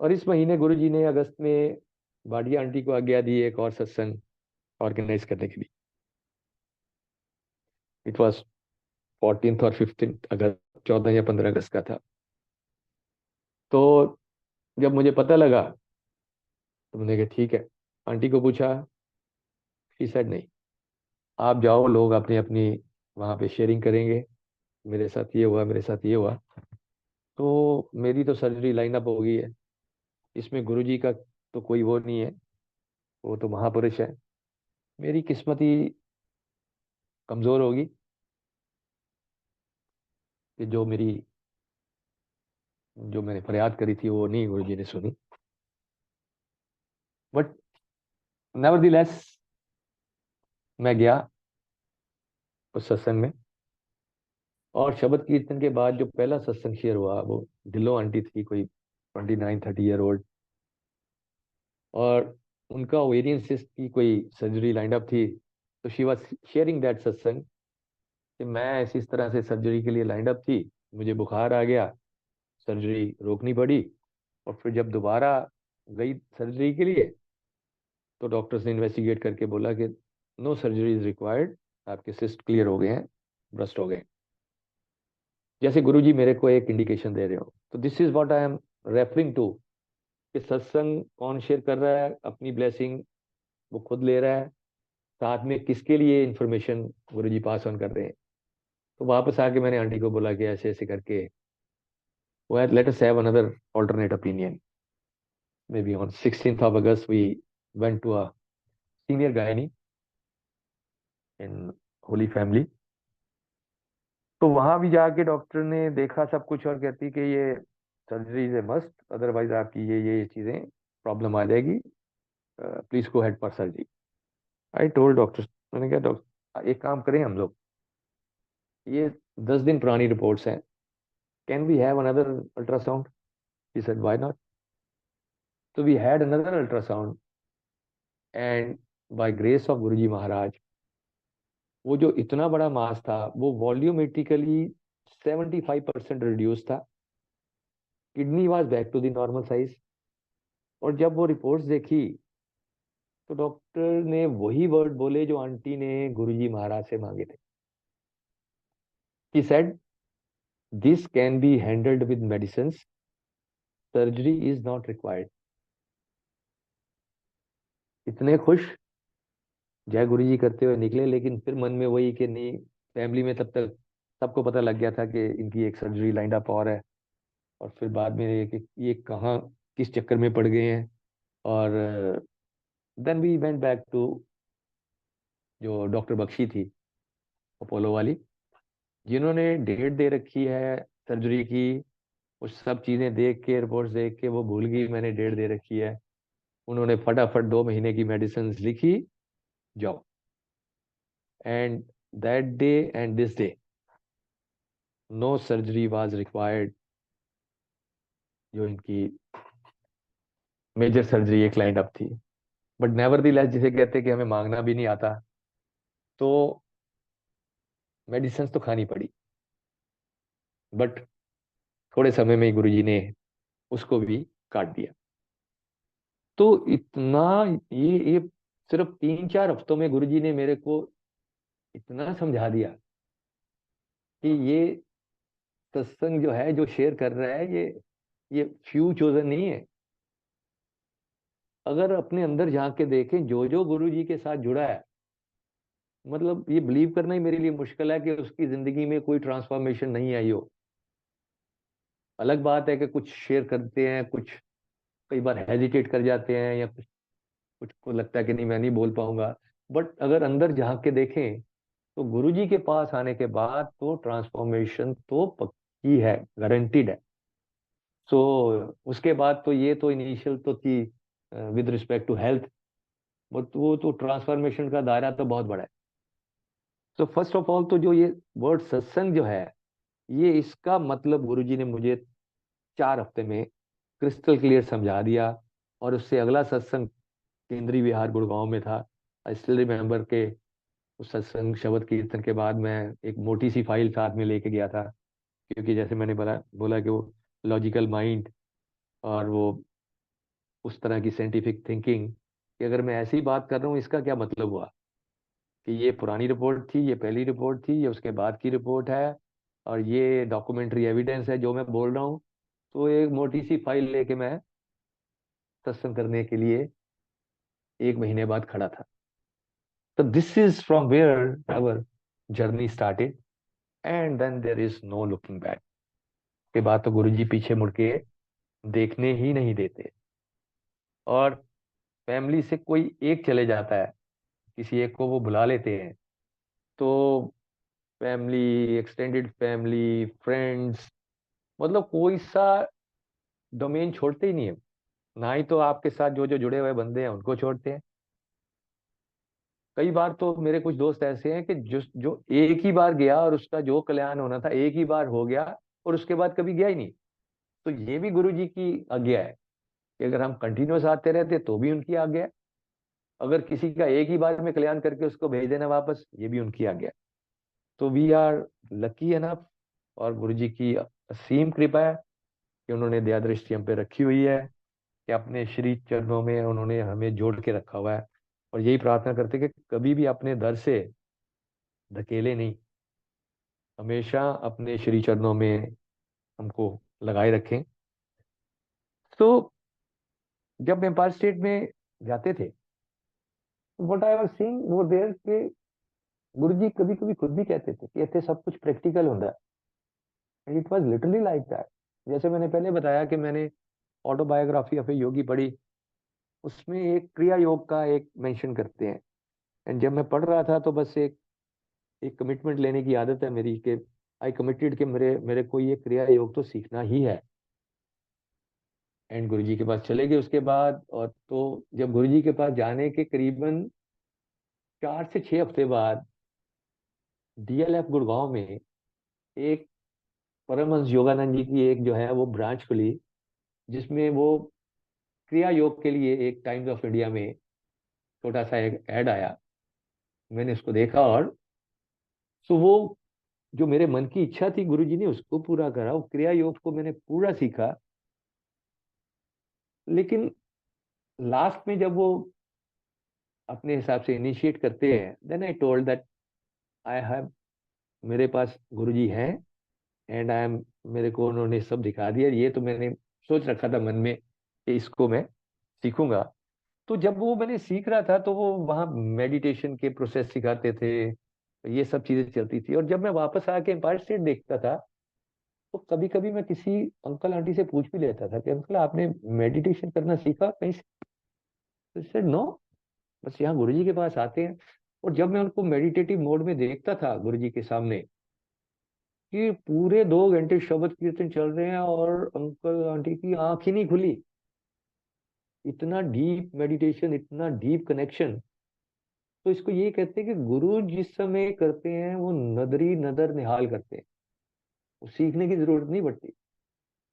और इस महीने गुरुजी ने अगस्त में बाडिया आंटी को आज्ञा दी एक और सत्संग ऑर्गेनाइज करने के लिए। इट वाज 14 और 15 अगस्त, 14 या 15 अगस्त का था। तो जब मुझे पता लगा तो मैंने कहा ठीक है। आंटी को पूछा, शी सेड नहीं, आप जाओ, लोग अपनी अपनी वहाँ पे शेयरिंग करेंगे, मेरे साथ ये हुआ, मेरे साथ ये हुआ। तो मेरी तो सर्जरी लाइन अप हो गई है, इसमें गुरुजी का तो कोई वो नहीं है, वो तो महापुरुष है। मेरी किस्मत ही कमज़ोर होगी कि जो मैंने फरियाद करी थी वो नहीं गुरुजी ने सुनी। बट नेवरदीलेस मैं गया उस सत्संग में, और शब्द कीर्तन के बाद जो पहला सत्संग शेयर हुआ वो ढिल्लो आंटी थी, कोई 29-30 ईयर ओल्ड, और उनका ओवेरियन सिस्ट की कोई सर्जरी लाइंड अप थी। तो शी वाज शेयरिंग दैट सत्संग कि मैं ऐसी इस तरह से सर्जरी के लिए लाइंड अप थी, मुझे बुखार आ गया, सर्जरी रोकनी पड़ी, और फिर जब दोबारा गई सर्जरी के लिए तो डॉक्टर्स ने इन्वेस्टिगेट करके बोला कि नो सर्जरी इज रिक्वायर्ड, आपके सिस्ट क्लियर हो गए हैं, ब्रस्ट हो गए। जैसे गुरुजी मेरे को एक इंडिकेशन दे रहे हो। तो this is what I am referring to, कि सत्संग कौन शेयर कर रहा है, अपनी ब्लेसिंग वो खुद ले रहा है, साथ में किसके लिए इंफॉर्मेशन गुरुजी पास ऑन कर रहे हैं। तो वापस आके मैंने आंटी को बोला कि ऐसे ऐसे करके, well, let us have another alternate opinion. Maybe on 16th of August, we went to a senior gynae in Holy Family. तो वहां भी जाके डॉक्टर ने देखा सब कुछ और कहती कि ये surgery is a must, otherwise आपकी ये चीजें प्रॉब्लम आ जाएगी, please go head for surgery. I told doctor, मैंने कहा डॉक्टर एक काम करें हम लोग, ये 10 दिन पुरानी रिपोर्ट्स हैं, can we have another ultrasound? He said why not. तो we had another ultrasound, and by grace of Guruji Maharaj, वो जो इतना बड़ा मास था वो वॉल्यूमेट्रिकली 75% रिड्यूस था, kidney was back to the normal size. और जब वो रिपोर्ट्स देखी तो डॉक्टर ने वही वर्ड बोले जो आंटी ने गुरुजी महाराज से मांगे थे। He said this can be handled with medicine, surgery is not required. इतने खुश जय गुरुजी करते हुए निकले, लेकिन फिर मन में वही कि नहीं, फैमिली में तब तक सबको पता लग गया था कि इनकी एक सर्जरी लाइंड अप और है। और फिर बाद में ये कहाँ किस चक्कर में पड़ गए हैं। और then we went back to जो डॉक्टर बख्शी थी अपोलो वाली, जिन्होंने डेट दे रखी है सर्जरी की, वो सब चीज़ें देख के, रिपोर्ट्स देख के वो भूल गई मैंने डेट दे रखी है। उन्होंने फटाफट 2 महीने की मेडिसिन लिखी, जाओ। And that day and this day no surgery was required. जो इनकी मेजर सर्जरी एक लाइन अप थी, बट नेवरदीलेस जिसे कहते हैं कि हमें मांगना भी नहीं आता, तो मेडिसिन तो खानी पड़ी। बट थोड़े समय में गुरुजी ने उसको भी काट दिया। तो इतना, ये सिर्फ 3-4 हफ्तों में गुरुजी ने मेरे को इतना समझा दिया कि ये सत्संग जो है, जो शेयर कर रहा है, ये फ्यू चोजन नहीं है। अगर अपने अंदर झांक के देखें, जो जो गुरुजी के साथ जुड़ा है, मतलब ये बिलीव करना ही मेरे लिए मुश्किल है कि उसकी जिंदगी में कोई ट्रांसफॉर्मेशन नहीं आई हो। अलग बात है कि कुछ शेयर करते हैं, कुछ कई बार हेजिटेट कर जाते हैं, या कुछ कुछ को लगता है कि नहीं मैं नहीं बोल पाऊंगा। बट अगर अंदर झांक के देखें तो गुरुजी के पास आने के बाद तो ट्रांसफॉर्मेशन तो पक्की है, गारंटीड है। सो उसके बाद तो ये तो इनिशियल तो थी with respect to health, but वो तो ट्रांसफॉर्मेशन का दायरा तो बहुत बड़ा है। सो फर्स्ट ऑफ ऑल तो जो ये वर्ड सत्संग जो है, ये इसका मतलब गुरुजी ने मुझे 4 हफ्ते में क्रिस्टल क्लियर समझा दिया। और उससे अगला सत्संग केंद्रीय विहार गुड़गांव में था। आई स्टिल रिमेम्बर के उस सत्संग शब्द कीर्तन के बाद मैं एक मोटी सी फाइल साथ में लेके गया था, क्योंकि जैसे मैंने बोला कि वो लॉजिकल माइंड और वो उस तरह की साइंटिफिक थिंकिंग, कि अगर मैं ऐसी बात कर रहा हूँ इसका क्या मतलब हुआ। कि ये पुरानी रिपोर्ट थी, ये पहली रिपोर्ट थी, ये उसके बाद की रिपोर्ट है, और ये डॉक्यूमेंट्री एविडेंस है जो मैं बोल रहा हूँ। तो एक मोटी सी फाइल लेके मैं सत्संग करने के लिए 1 महीने बाद खड़ा था। तो this is from where our journey started, and then there is no looking back. के बाद तो गुरुजी पीछे मुड़ के देखने ही नहीं देते। और फैमिली से कोई एक चले जाता है, किसी एक को वो बुला लेते हैं, तो फैमिली, एक्सटेंडेड फैमिली, फ्रेंड्स, मतलब कोई सा डोमेन छोड़ते ही नहीं है। ना ही तो आपके साथ जो जो जुड़े हुए बंदे हैं उनको छोड़ते हैं। कई बार तो मेरे कुछ दोस्त ऐसे हैं कि जो जो एक ही बार गया और उसका जो कल्याण होना था एक ही बार हो गया, और उसके बाद कभी गया ही नहीं। तो ये भी गुरु जी की आज्ञा है कि अगर हम कंटिन्यूस आते रहते तो भी उनकी आज्ञा है, अगर किसी का एक ही बार में कल्याण करके उसको भेज देना वापस, ये भी उनकी आज्ञा है। तो वी आर लकी एनफ, और गुरु जी की असीम कृपा है कि उन्होंने दया दृष्टि हम पे रखी हुई है, कि अपने श्री चरणों में उन्होंने हमें जोड़ के रखा हुआ है। और यही प्रार्थना करते कि कभी भी अपने दर से धकेले नहीं, हमेशा अपने श्री चरणों में हमको लगाए रखें। तो जब एम्पायर स्टेट में जाते थे, what I was seeing over there, कि गुरुजी कभी कभी खुद भी कहते थे कि इतने सब कुछ प्रैक्टिकल होता है। It was literally like that. जैसे मैंने पहले बताया कि मैंने ऑटोबायोग्राफी ऑफ ए योगी पढ़ी, उसमें एक क्रिया योग का एक मेंशन करते हैं। एंड जब मैं पढ़ रहा था तो बस एक एक कमिटमेंट लेने की आदत है मेरी, कि आई कमिटेड कि मेरे मेरे को ये क्रिया योग तो सीखना ही है। एंड गुरुजी के पास चले गए उसके बाद। और तो जब गुरुजी के पास जाने के करीबन 4 से 6 हफ्ते बाद डीएलएफ गुड़गांव में एक परमहंस योगानंद जी की एक जो है वो ब्रांच खुली, जिसमें वो क्रिया योग के लिए एक टाइम्स ऑफ इंडिया में छोटा सा एक ऐड आया। मैंने उसको देखा, और तो वो जो मेरे मन की इच्छा थी गुरुजी ने उसको पूरा करा, वो क्रिया योग को मैंने पूरा सीखा। लेकिन लास्ट में जब वो अपने हिसाब से इनिशिएट करते हैं, then I told that I have, मेरे पास गुरुजी हैं, एंड आई एम, मेरे को उन्होंने सब दिखा दिया। ये तो मैंने सोच रखा था मन में कि इसको मैं सीखूंगा। तो जब वो मैंने सीख रहा था तो वो वहाँ मेडिटेशन के प्रोसेस सिखाते थे, ये सब चीजें चलती थी। और जब मैं वापस आके एम्पायर स्टेट देखता था, तो कभी कभी मैं किसी अंकल आंटी से पूछ भी लेता था कि अंकल आपने मेडिटेशन करना सीखा कहीं से? तो नो, बस यहाँ गुरुजी के पास आते हैं। और जब मैं उनको मेडिटेटिव मोड में देखता था गुरुजी के सामने, कि पूरे 2 घंटे शब्द कीर्तन चल रहे हैं और अंकल आंटी की आंख ही नहीं खुली, इतना डीप मेडिटेशन, इतना डीप कनेक्शन। तो इसको ये कहते हैं कि गुरु जिस समय करते हैं वो नदरी नदर निहाल करते हैं, वो सीखने की जरूरत नहीं पड़ती।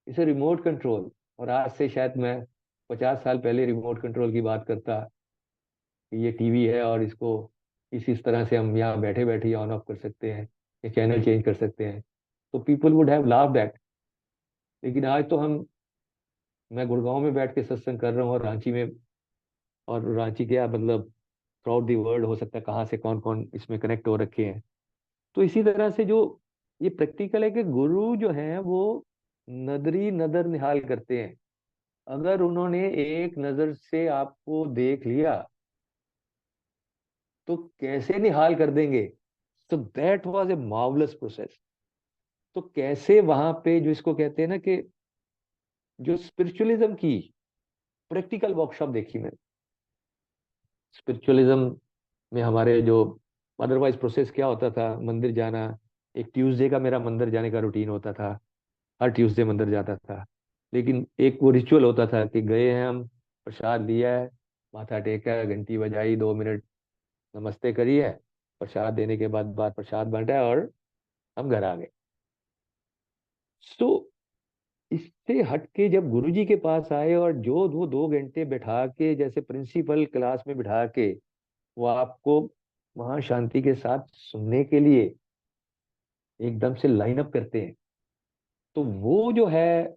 इसे रिमोट कंट्रोल, और आज से शायद मैं 50 साल पहले रिमोट कंट्रोल की बात करता, कि ये टीवी है और इसको इस तरह से हम यहाँ बैठे बैठे ऑन ऑफ कर सकते हैं, ये चैनल चेंज कर सकते हैं, तो people would have laughed eight. लेकिन आज तो हम, मैं गुड़गांव में बैठ के सत्संग कर रहा हूँ, और रांची में, और रांची क्या मतलब थ्रू आउट दी वर्ल्ड, हो सकता है कहाँ से कौन कौन इसमें कनेक्ट हो रखे हैं। तो इसी तरह से जो ये प्रैक्टिकल है कि गुरु जो है वो नदरी नदर निहाल करते हैं। अगर उन्होंने एक नजर से आपको देख लिया तो कैसे निहाल कर देंगे। तो that was a marvellous process. तो कैसे वहां पे जो इसको कहते हैं ना कि जो स्पिरिचुअलिज्म की प्रैक्टिकल वर्कशॉप देखी मैंने। स्पिरिचुअलिज्म में हमारे जो अदरवाइज प्रोसेस क्या होता था, मंदिर जाना, एक ट्यूसडे का मेरा मंदिर जाने का रूटीन होता था, हर ट्यूसडे मंदिर जाता था। लेकिन एक वो रिचुअल होता था कि गए हैं हम, प्रसाद लिया है, माथा टेका, घंटी बजाई, 2 मिनट नमस्ते करी है, प्रसाद देने के बाद प्रसाद बन रहा है, और हम घर आ गए। सो इससे हटके जब गुरुजी के पास आए, और जो वो 2 घंटे बैठा के जैसे प्रिंसिपल क्लास में बिठा के वो आपको वहां शांति के साथ सुनने के लिए एकदम से लाइन अप करते हैं, तो वो जो है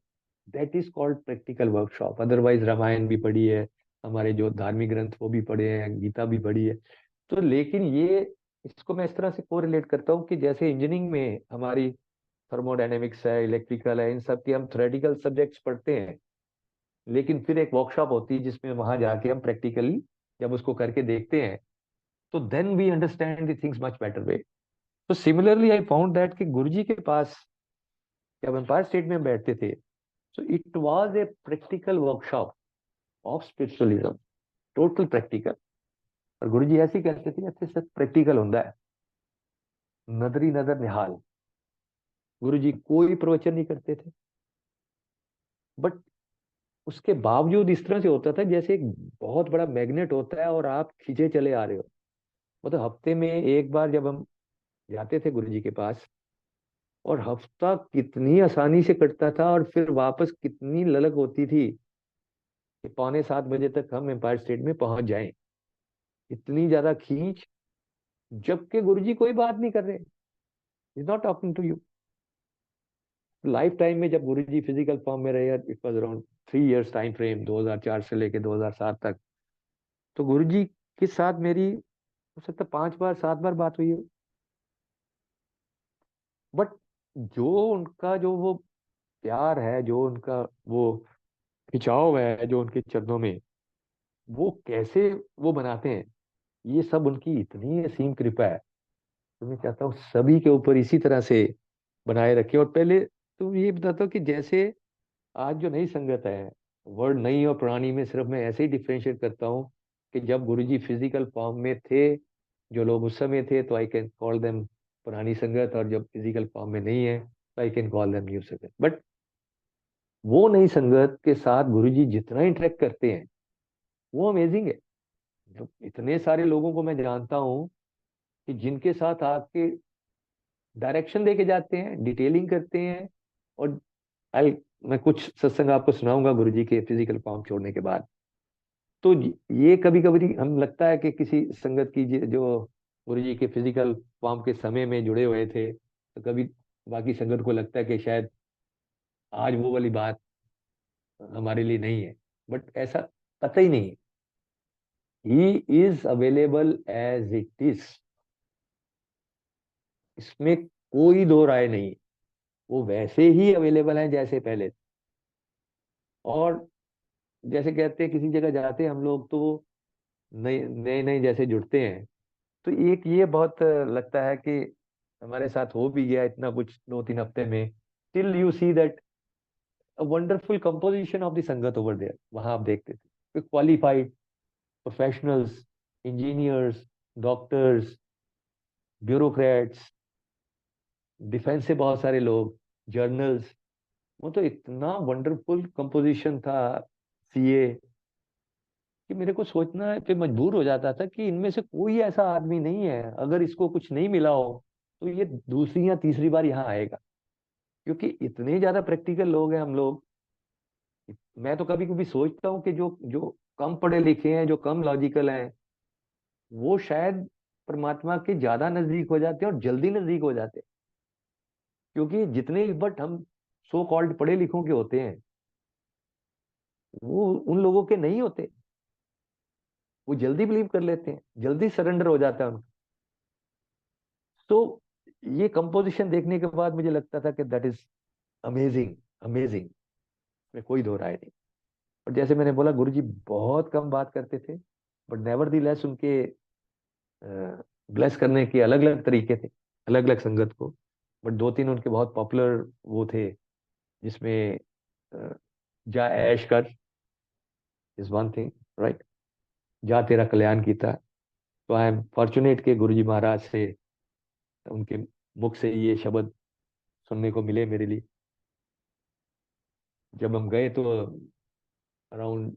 that is called practical workshop. Otherwise Ramayana भी पढ़ी है, हमारे जो धार्मिक ग्रंथ वो भी पढ़े हैं, गीता भी पढ़ी है। तो लेकिन ये इसको मैं इस तरह से कोरिलेट करता हूँ कि जैसे इंजीनियरिंग में हमारी थर्मोडायनेमिक्स है, इलेक्ट्रिकल है, इन सब की हम थ्योरेटिकल सब्जेक्ट्स पढ़ते हैं, लेकिन फिर एक वर्कशॉप होती है जिसमें वहां जाके हम प्रैक्टिकली जब उसको करके देखते हैं, तो then we understand the things much better way. तो सिमिलरली आई फाउंड दैट कि गुरुजी के पास जब एम्पायर स्टेट में हम बैठते थे, so it was a practical workshop of spiritualism, total practical। और गुरुजी ऐसे ही कहते थे, अच्छे से प्रैक्टिकल होता है, नजरी नजर निहाल। गुरुजी कोई प्रवचन नहीं करते थे, बट उसके बावजूद इस तरह से होता था जैसे एक बहुत बड़ा मैग्नेट होता है और आप खींचे चले आ रहे हो। मतलब हफ्ते में एक बार जब हम जाते थे गुरुजी के पास, और हफ्ता कितनी आसानी से कटता था, और फिर वापस कितनी ललक होती थी कि 6:45 बजे तक हम एम्पायर स्टेट में पहुंच जाएं। इतनी ज्यादा खींच, जबकि गुरुजी कोई बात नहीं कर रहे, is not talking to you. Life time में जब गुरुजी फिजिकल फॉर्म में रहे, it was around 3 years time frame, 2004 से लेके 2007 तक। तो गुरुजी के साथ मेरी हो सकता है 5 बार 7 बार बात हुई हो, बट जो उनका जो वो प्यार है, जो उनका वो खिंचाव है जो उनके चरणों में, वो कैसे वो बनाते हैं, ये सब उनकी इतनी असीम कृपा है। तो मैं चाहता हूँ सभी के ऊपर इसी तरह से बनाए रखे। और पहले तो ये बताता हूँ कि जैसे आज जो नई संगत है, वर्ड नई और पुरानी में सिर्फ मैं ऐसे ही डिफरेंशिएट करता हूँ कि जब गुरुजी फिजिकल फॉर्म में थे, जो लोग उस समय थे, तो आई कैन कॉल देम पुरानी संगत, और जब फिजिकल फॉर्म में नहीं है तो I can call them new संगत। बट वो नई संगत के साथ गुरुजी जितना इंटरेक्ट करते हैं, वो अमेजिंग है। जो इतने सारे लोगों को मैं जानता हूँ कि जिनके साथ आपके डायरेक्शन देके जाते हैं, डिटेलिंग करते हैं। और आई मैं कुछ सत्संग आपको सुनाऊंगा गुरुजी के फिजिकल फॉर्म छोड़ने के बाद। तो ये कभी कभी हम लगता है कि किसी संगत की जो गुरुजी के फिजिकल फॉर्म के समय में जुड़े हुए थे, तो कभी बाकी संगत को लगता है कि शायद आज वो वाली बात हमारे लिए नहीं है, बट ऐसा कतई नहीं है। He is available as it is, इसमें कोई दो राय नहीं। वो वैसे ही अवेलेबल है जैसे पहले। और जैसे कहते हैं किसी जगह जाते हैं हम लोग, तो नए नए नए जैसे जुड़ते हैं, तो एक ये बहुत लगता है कि हमारे साथ हो भी गया इतना कुछ 2-3 हफ्ते में। Till you see that a wonderful composition of the संगत ओवर देयर, वहां आप देखते थे qualified professionals, engineers, doctors, bureaucrats, defence से बहुत सारे लोग, जर्नल्स। वो तो इतना वंडरफुल कंपोजिशन था, सीए, कि मेरे को सोचना पे मजबूर हो जाता था कि इनमें से कोई ऐसा आदमी नहीं है, अगर इसको कुछ नहीं मिला हो तो ये दूसरी या तीसरी बार यहाँ आएगा। क्योंकि इतने ज्यादा प्रैक्टिकल लोग हैं हम लोग। मैं तो कभी कभी सोचता हूँ कि जो जो कम पढ़े लिखे हैं, जो कम लॉजिकल हैं, वो शायद परमात्मा के ज्यादा नजदीक हो जाते हैं और जल्दी नजदीक हो जाते हैं। क्योंकि जितने बट हम सो कॉल्ड पढ़े लिखों के होते हैं, वो उन लोगों के नहीं होते। वो जल्दी बिलीव कर लेते हैं, जल्दी सरेंडर हो जाता है उनका। तो ये कंपोजिशन देखने के बाद मुझे लगता था कि दैट इज अमेजिंग, अमेजिंग, में कोई दो राय नहीं। और जैसे मैंने बोला, गुरुजी बहुत कम बात करते थे, बट नेवर दी लेस उनके ब्लेस करने के अलग अलग तरीके थे, अलग अलग संगत को। बट 2-3 उनके बहुत पॉपुलर वो थे, जिसमें अ, जा ऐश कर इज वन थिंग, राइट, जा तेरा कल्याण कीता। तो आई एम फॉर्चुनेट के गुरुजी महाराज से, उनके मुख से ये शब्द सुनने को मिले मेरे लिए। जब हम गए तो अराउंड,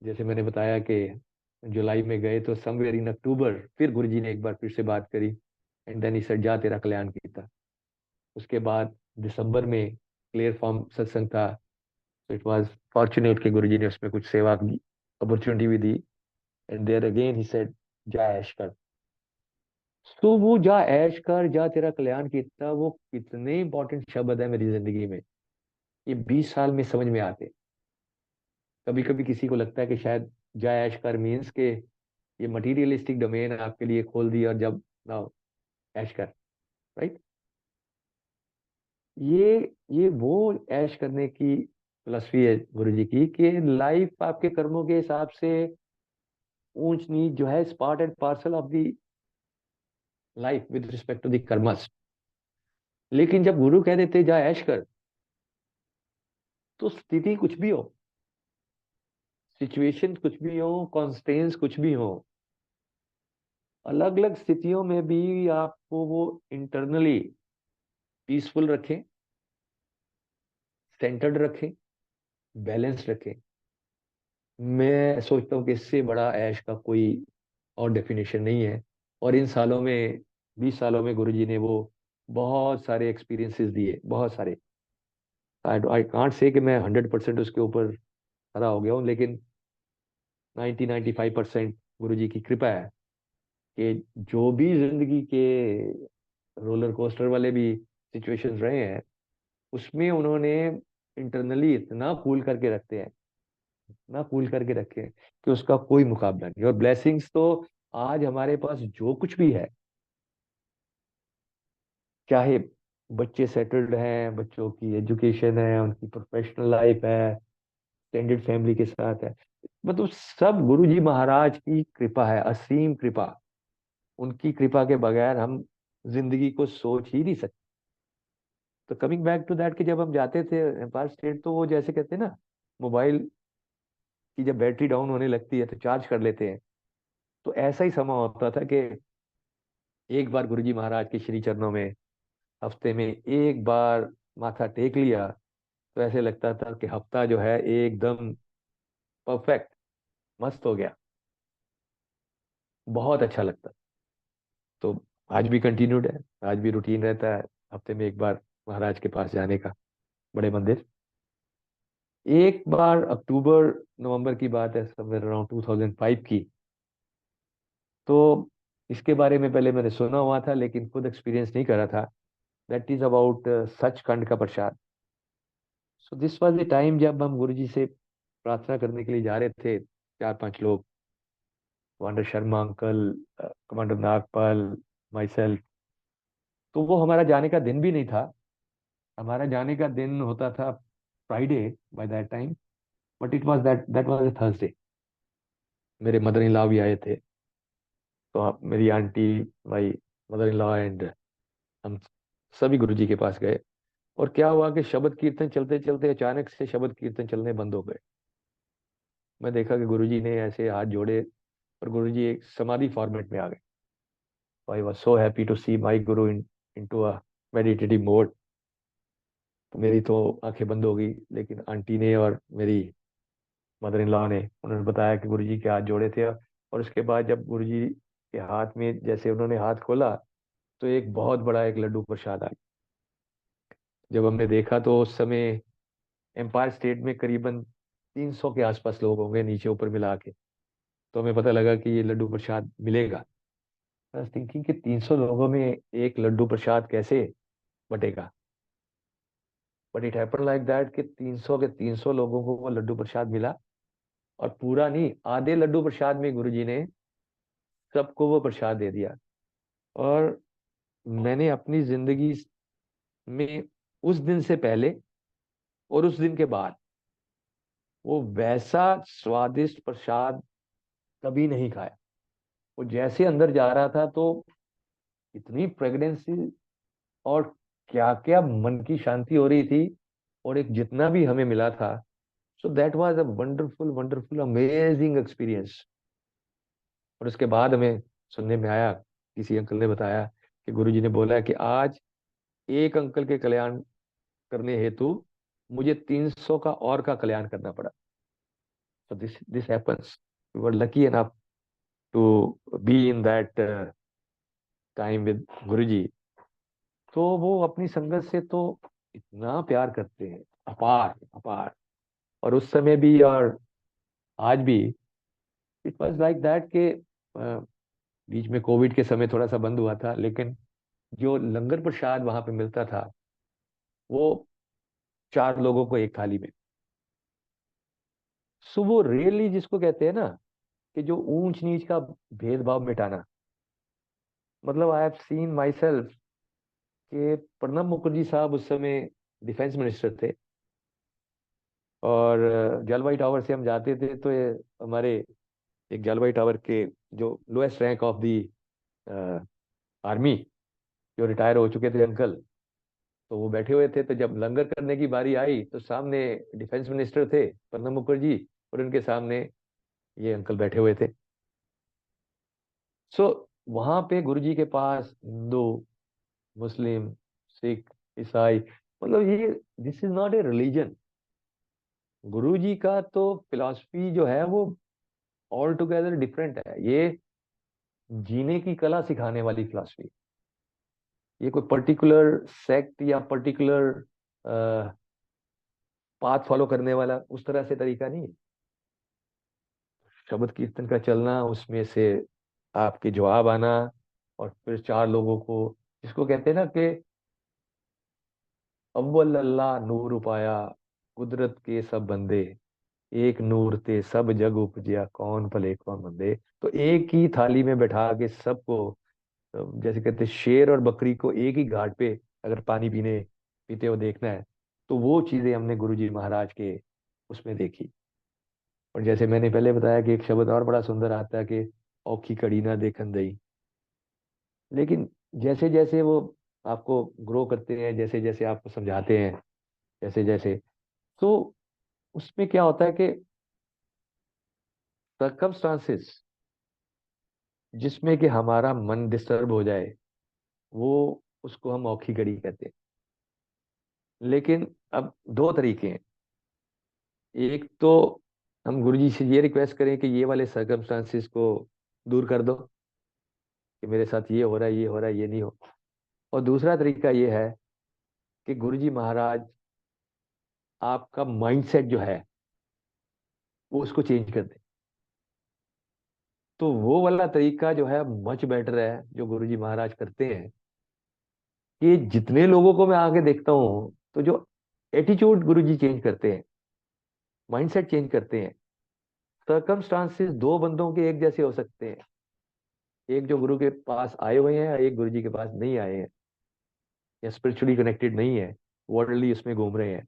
जैसे मैंने बताया कि जुलाई में गए, तो समवेयर इन अक्टूबर फिर गुरुजी ने एक बार फिर से बात करी, एंड देन ही सेड जा तेरा कल्याण कीता। उसके बाद दिसंबर में क्लियर फॉर्म सत्संग था। तो इट वाज फॉर्चुनेट कि गुरुजी ने उसमें कुछ सेवा की अपॉर्चुनिटी भी दी, and there again he said जा ऐश कर। तो वो जा ऐश कर, जा तेरा कल्याण कीता, वो कितने इंपॉर्टेंट शब्द है मेरी जिंदगी में, ये 20 साल में समझ में आते। कभी कभी किसी को लगता है कि शायद जा ऐश कर मीन्स के ये मटीरियलिस्टिक डोमेन आपके लिए खोल दी, और जब ना ऐश कर, राइट। ये वो ऐश करने की फिलॉसफी है गुरु जी की, कि लाइफ आपके कर्मों के हिसाब से ऊंच नीच जो है, part and parcel of the life with respect to the karmas. लेकिन जब गुरु कह देते जा ऐश कर, तो स्थिति कुछ भी हो, सिचुएशन कुछ भी हो, कॉन्स्टेंस कुछ भी हो, अलग अलग स्थितियों में भी आपको वो इंटरनली पीसफुल रखें, सेंटर्ड रखें, बैलेंस रखें। मैं सोचता हूँ कि इससे बड़ा ऐश का कोई और डेफिनेशन नहीं है। और इन सालों में, 20 सालों में गुरुजी ने वो बहुत सारे एक्सपीरियंसेस दिए, बहुत सारे। आई कांट से कि मैं 100% उसके ऊपर खड़ा हो गया हूँ, लेकिन 90-95% गुरु जी की कृपा है कि जो भी जिंदगी के रोलर कोस्टर वाले भी सिचुएशंस रहे हैं, उसमें उन्होंने इंटरनली इतना कूल करके रखते हैं, इतना कूल करके रखे हैं कि उसका कोई मुकाबला नहीं। और ब्लेसिंग्स तो आज हमारे पास जो कुछ भी है, चाहे बच्चे सेटल्ड हैं, बच्चों की एजुकेशन है, उनकी प्रोफेशनल लाइफ है, एक्सटेंडेड फैमिली के साथ है, मतलब सब गुरुजी महाराज की कृपा है, असीम कृपा। उनकी कृपा के बगैर हम जिंदगी को सोच ही नहीं सकते। तो कमिंग बैक टू दैट, कि जब हम जाते थे एम्पायर स्टेट, तो वो जैसे कहते हैं ना, मोबाइल की जब बैटरी डाउन होने लगती है तो चार्ज कर लेते हैं, तो ऐसा ही समय होता था कि एक बार गुरुजी महाराज के श्री चरणों में हफ्ते में एक बार माथा टेक लिया, तो ऐसे लगता था कि हफ्ता जो है एकदम परफेक्ट, मस्त हो गया, बहुत अच्छा लगता। तो आज भी कंटिन्यूड है, आज भी रूटीन रहता है हफ्ते में एक बार महाराज के पास जाने का, बड़े मंदिर। एक बार अक्टूबर नवंबर की बात है, समवेयर अराउंड 2005 की। तो इसके बारे में पहले मैंने सुना हुआ था, लेकिन खुद एक्सपीरियंस नहीं करा था। दैट इज अबाउट सचखंड का प्रसाद। So this was the time जब हम गुरु जी से प्रार्थना करने के लिए जा रहे थे, 4-5 लोग, commander Sharma uncle, commander Nagpal, my self. तो वो हमारा जाने का दिन भी नहीं था। हमारा जाने का दिन होता था Friday by that time, but it was that was a Thursday. मेरे मदर इन लॉ भी आए थे, तो मेरी aunty, my mother in law and हम सभी गुरुजी के पास गए। और क्या हुआ कि शब्द कीर्तन चलते चलते अचानक से शब्द कीर्तन चलने बंद हो गए। मैं देखा कि गुरुजी ने ऐसे हाथ जोड़े और गुरुजी एक समाधि फॉर्मेट में आ गए। I was so happy to see my guru into a meditative mode. तो मेरी तो आंखें बंद हो गई, लेकिन आंटी ने और मेरी मदर इन लॉ ने, उन्होंने बताया कि गुरुजी के हाथ जोड़े थे। और उसके बाद जब गुरुजी के हाथ में जैसे उन्होंने हाथ खोला, तो एक बहुत बड़ा एक लड्डू प्रसाद आ गया। जब हमने देखा तो उस समय एम्पायर स्टेट में करीबन 300 के आसपास लोग होंगे, नीचे ऊपर मिला के। तो हमें पता लगा कि ये लड्डू प्रसाद मिलेगा। आई वाज थिंकिंग कि 300 लोगों में एक लड्डू प्रसाद कैसे बटेगा। But it happen like that कि 300 के 300 लोगों को वो लड्डू प्रसाद मिला। और पूरा नहीं, आधे लड्डू प्रसाद में गुरुजी ने सबको वो प्रसाद दे दिया। और मैंने अपनी जिंदगी में उस दिन से पहले और उस दिन के बाद वो वैसा स्वादिष्ट प्रसाद कभी नहीं खाया। वो जैसे अंदर जा रहा था, तो इतनी प्रेगनेंसी और क्या क्या मन की शांति हो रही थी। और एक जितना भी हमें मिला था, so that was a wonderful wonderful amazing experience. और उसके बाद हमें सुनने में आया, किसी अंकल ने बताया कि गुरुजी ने बोला कि आज एक अंकल के कल्याण करने हेतु मुझे 300 का और का कल्याण करना पड़ा। So this happens. We were lucky enough to be in that time with Guruji. तो वो अपनी संगत से तो इतना प्यार करते हैं, अपार अपार। और उस समय भी और आज भी इट वाज लाइक दैट के बीच में कोविड के समय थोड़ा सा बंद हुआ था, लेकिन जो लंगर प्रसाद वहां पे मिलता था, वो 4 लोगों को एक थाली में। सो वो रियली जिसको कहते हैं ना, कि जो ऊंच नीच का भेदभाव मिटाना, मतलब I have seen my self कि प्रणब मुखर्जी साहब उस समय डिफेंस मिनिस्टर थे, और जलवायु टावर से हम जाते थे तो ये हमारे एक जलवायु टावर के जो lowest rank of the army, जो रिटायर हो चुके थे अंकल, तो वो बैठे हुए थे। तो जब लंगर करने की बारी आई तो सामने डिफेंस मिनिस्टर थे प्रणब मुखर्जी, और उनके सामने ये अंकल बैठे हुए थे। सो वहां पे गुरुजी के पास हिंदू, मुस्लिम, सिख, ईसाई, मतलब ये this is not a religion. Guruji का तो फिलॉसफी जो है वो ऑल टुगेदर डिफरेंट है। ये जीने की कला सिखाने वाली फिलॉसफी। ये कोई पर्टिकुलर सेक्ट या पर्टिकुलर पाथ फॉलो करने वाला उस तरह से तरीका नहीं है। शब्द कीर्तन का चलना, उसमें से आपके जवाब आना, और फिर चार लोगों को, जिसको कहते हैं ना कि अव्वल अल्लाह नूर उपाया, कुदरत के सब बंदे, एक नूर ते सब जग उपजिया, कौन भले कौन मंदे। तो एक ही थाली में बैठा के सबको, जैसे कहते हैं, शेर और बकरी को एक ही घाट पे अगर पानी पीते हुए देखना है, तो वो चीजें हमने गुरुजी महाराज के उसमें देखी। और जैसे मैंने पहले बताया कि एक शब्द और बड़ा सुंदर आता है कि औखी कड़ी ना देखन दई। लेकिन जैसे जैसे वो आपको ग्रो करते हैं, जैसे जैसे आपको समझाते हैं, जैसे जैसे, तो उसमें क्या होता है कि सर्कमस्टांसेस जिसमें कि हमारा मन डिस्टर्ब हो जाए, वो उसको हम औखी घड़ी कहते हैं। लेकिन अब दो तरीके हैं। एक तो हम गुरुजी से ये रिक्वेस्ट करें कि ये वाले सर्कमस्टांसेस को दूर कर दो, कि मेरे साथ ये हो रहा है, ये हो रहा है, ये नहीं हो। और दूसरा तरीका ये है कि गुरुजी महाराज आपका माइंडसेट जो है वो उसको चेंज कर दे। तो वो वाला तरीका जो है मच बेटर है, जो गुरुजी महाराज करते हैं। कि जितने लोगों को मैं आगे देखता हूँ, तो जो एटीट्यूड गुरुजी चेंज करते हैं, माइंडसेट चेंज करते हैं। सर्कमस्टांसेस दो बंदों के एक जैसे हो सकते हैं, एक जो गुरु के पास आए हुए हैं, एक गुरु जी के पास नहीं आए हैं, या स्पिरिचुअली कनेक्टेड नहीं है, वर्ल्डली उसमें घूम रहे हैं।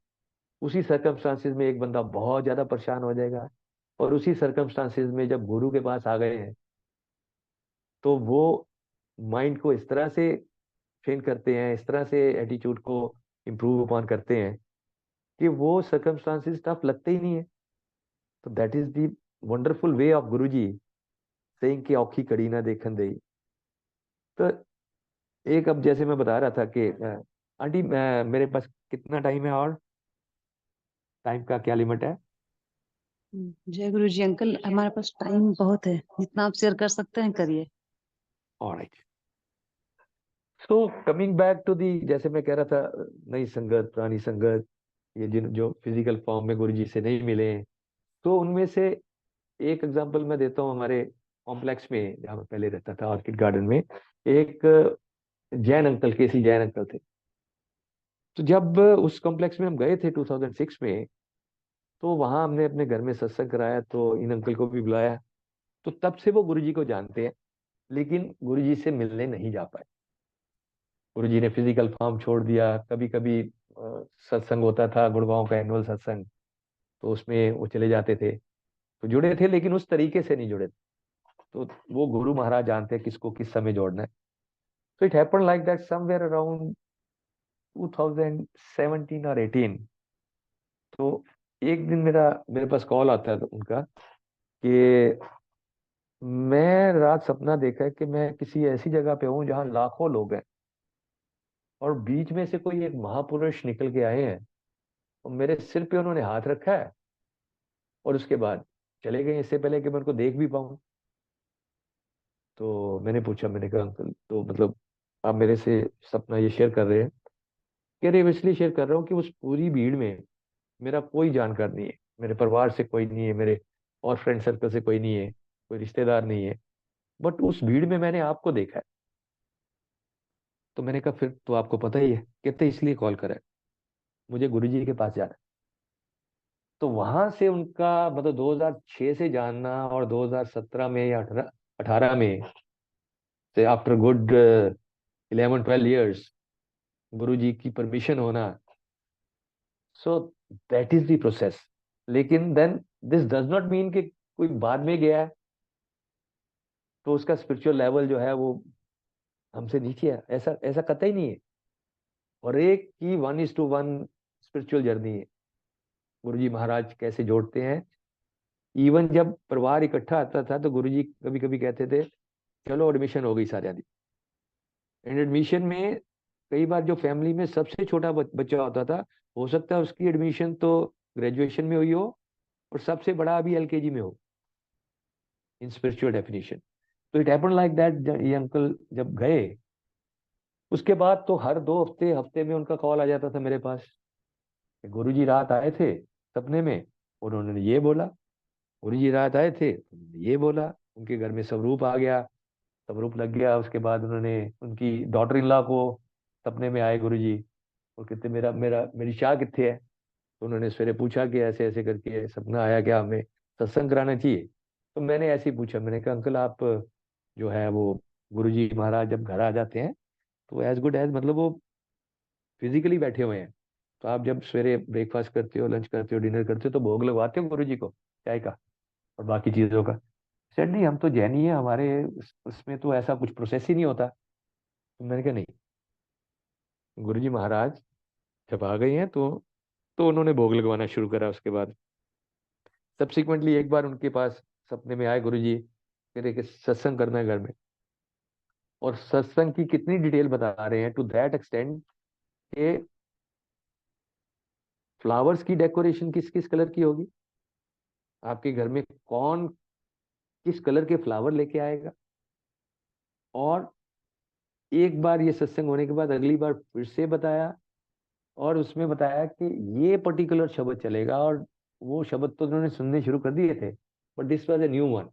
उसी सर्कमस्टांसेस में एक बंदा बहुत ज्यादा परेशान हो जाएगा, और उसी सर्कमस्टांसेस में जब गुरु के पास आ गए हैं, तो वो माइंड को इस तरह से ट्रेन करते हैं, इस तरह से एटीट्यूड को इम्प्रूव अपॉन करते हैं, कि वो सर्कमस्टांसेस टफ लगते ही नहीं है। तो that is the wonderful way of Guru ji saying कि औखी कड़ी ना देखन दे। तो एक, अब जैसे मैं बता रहा था कि आंटी, मेरे पास कितना टाइम है, और टाइम का क्या लिमिट है? जय गुरु जी अंकल, हमारे पास टाइम बहुत है, जितना आप शेयर कर सकते हैं करिए। Alright. So coming back to the, जैसे मैं कह रहा था, नई संगत पुरानी संगत, ये जिन जो फिजिकल फॉर्म में गुरु जी से नहीं मिले हैं, तो उनमें से एक एग्जांपल मैं देता हूँ। हमारे कॉम्प्लेक्स में जहाँ मैं पहले रहता था, ऑर्किड गार्डन में, एक जैन अंकल, केसी जैन अंकल थे। तो जब उस कॉम्प्लेक्स में हम गए थे 2006 में, तो वहां हमने अपने घर में सत्संग कराया, तो इन अंकल को भी बुलाया। तो तब से वो गुरुजी को जानते हैं, लेकिन गुरुजी से मिलने नहीं जा पाए। गुरुजी ने फिजिकल फॉर्म छोड़ दिया। कभी कभी सत्संग होता था, गुड़गांव का एनुअल सत्संग, तो उसमें वो चले जाते थे। तो जुड़े थे, लेकिन उस तरीके से नहीं जुड़े थे। तो वो गुरु महाराज जानते हैं किसको किस समय जोड़ना है। तो it happen like that somewhere around 2017 और 18। तो एक दिन मेरे पास कॉल आता है उनका, कि मैं रात सपना देखा है कि मैं किसी ऐसी जगह पे हूँ जहाँ लाखों लोग हैं, और बीच में से कोई एक महापुरुष निकल के आए हैं, और मेरे सिर पे उन्होंने हाथ रखा है, और उसके बाद चले गए, इससे पहले कि मैं उनको देख भी पाऊँ। तो मैंने पूछा, मैंने कहा अंकल, तो मतलब आप मेरे से सपना ये शेयर कर रहे हैं? कह रहे, "मैं इसलिए शेयर कर रहा हूँ कि उस पूरी भीड़ में मेरा कोई जानकार नहीं है, मेरे परिवार से कोई नहीं है, मेरे और फ्रेंड सर्कल से कोई नहीं है, कोई रिश्तेदार नहीं है, बट उस भीड़ में मैंने आपको देखा है।" तो मैंने कहा, फिर तो आपको पता ही है। कहते, इसलिए कॉल करा है, मुझे गुरुजी के पास जाना है। तो वहां से उनका मतलब 2006 से जानना, और 2017 में या 18 में से आफ्टर गुड 11-12 years गुरु जी की परमिशन होना, so that is the process. लेकिन then this does not mean कि कोई बाद में गया है तो उसका स्पिरिचुअल लेवल जो है वो हमसे नीचे है, ऐसा ऐसा कतई नहीं है। और एक की 1:1 स्पिरिचुअल जर्नी है। गुरु जी महाराज कैसे जोड़ते हैं। इवन जब परिवार इकट्ठा आता था तो गुरु जी कभी कभी कहते थे चलो एडमिशन हो गई सारे दी। एंड एडमिशन में कई बार जो फैमिली में सबसे छोटा बच्चा होता था, हो सकता है उसकी एडमिशन तो ग्रेजुएशन में हुई हो और सबसे बड़ा अभी एलकेजी में हो, इन स्पिरिचुअल डेफिनेशन। तो इट हैपन लाइक दैट। ये अंकल जब गए उसके बाद तो हर 2 हफ्ते हफ्ते में उनका कॉल आ जाता था मेरे पास। गुरु जी रात आए थे सपने में, उन्होंने ये बोला। गुरु जी रात आए थे, उन्होंने ये बोला। उनके घर में स्वरूप आ गया, स्वरूप लग गया। उसके बाद उन्होंने उनकी डॉटर इन लॉ को सपने में आए गुरु जी, और कहते मेरा मेरा मेरी चाह कितने है। तो उन्होंने सवेरे पूछा कि ऐसे ऐसे करके सपना आया, क्या हमें सत्संग कराना चाहिए। तो मैंने ऐसे ही पूछा, मैंने कहा अंकल आप जो है वो गुरु जी महाराज जब घर आ जाते हैं तो एज गुड एज मतलब वो फिजिकली बैठे हुए हैं। तो आप जब सवेरे ब्रेकफास्ट करते हो, लंच करते हो, डिनर करते हो तो भोग लगवाते हो गुरु जी को चाय का और बाकी चीजों का। सर नहीं, हम तो जैनी है, हमारे उसमें तो ऐसा कुछ प्रोसेस ही नहीं होता। तो मैंने कहा नहीं, गुरु जी महाराज जब आ गए हैं तो उन्होंने भोग लगवाना शुरू करा। उसके बाद सब्सिक्वेंटली एक बार उनके पास सपने में आए गुरु जी, कह रहे कि सत्संग करना है घर में। और सत्संग की कितनी डिटेल बता रहे हैं, टू दैट एक्सटेंड के फ्लावर्स की डेकोरेशन किस किस कलर की होगी, आपके घर में कौन किस कलर के फ्लावर लेके आएगा। और एक बार ये सत्संग होने के बाद अगली बार फिर से बताया, और उसमें बताया कि ये पर्टिकुलर शब्द चलेगा। और वो शब्द तो उन्होंने सुनने शुरू कर दिए थे, but this was a new one.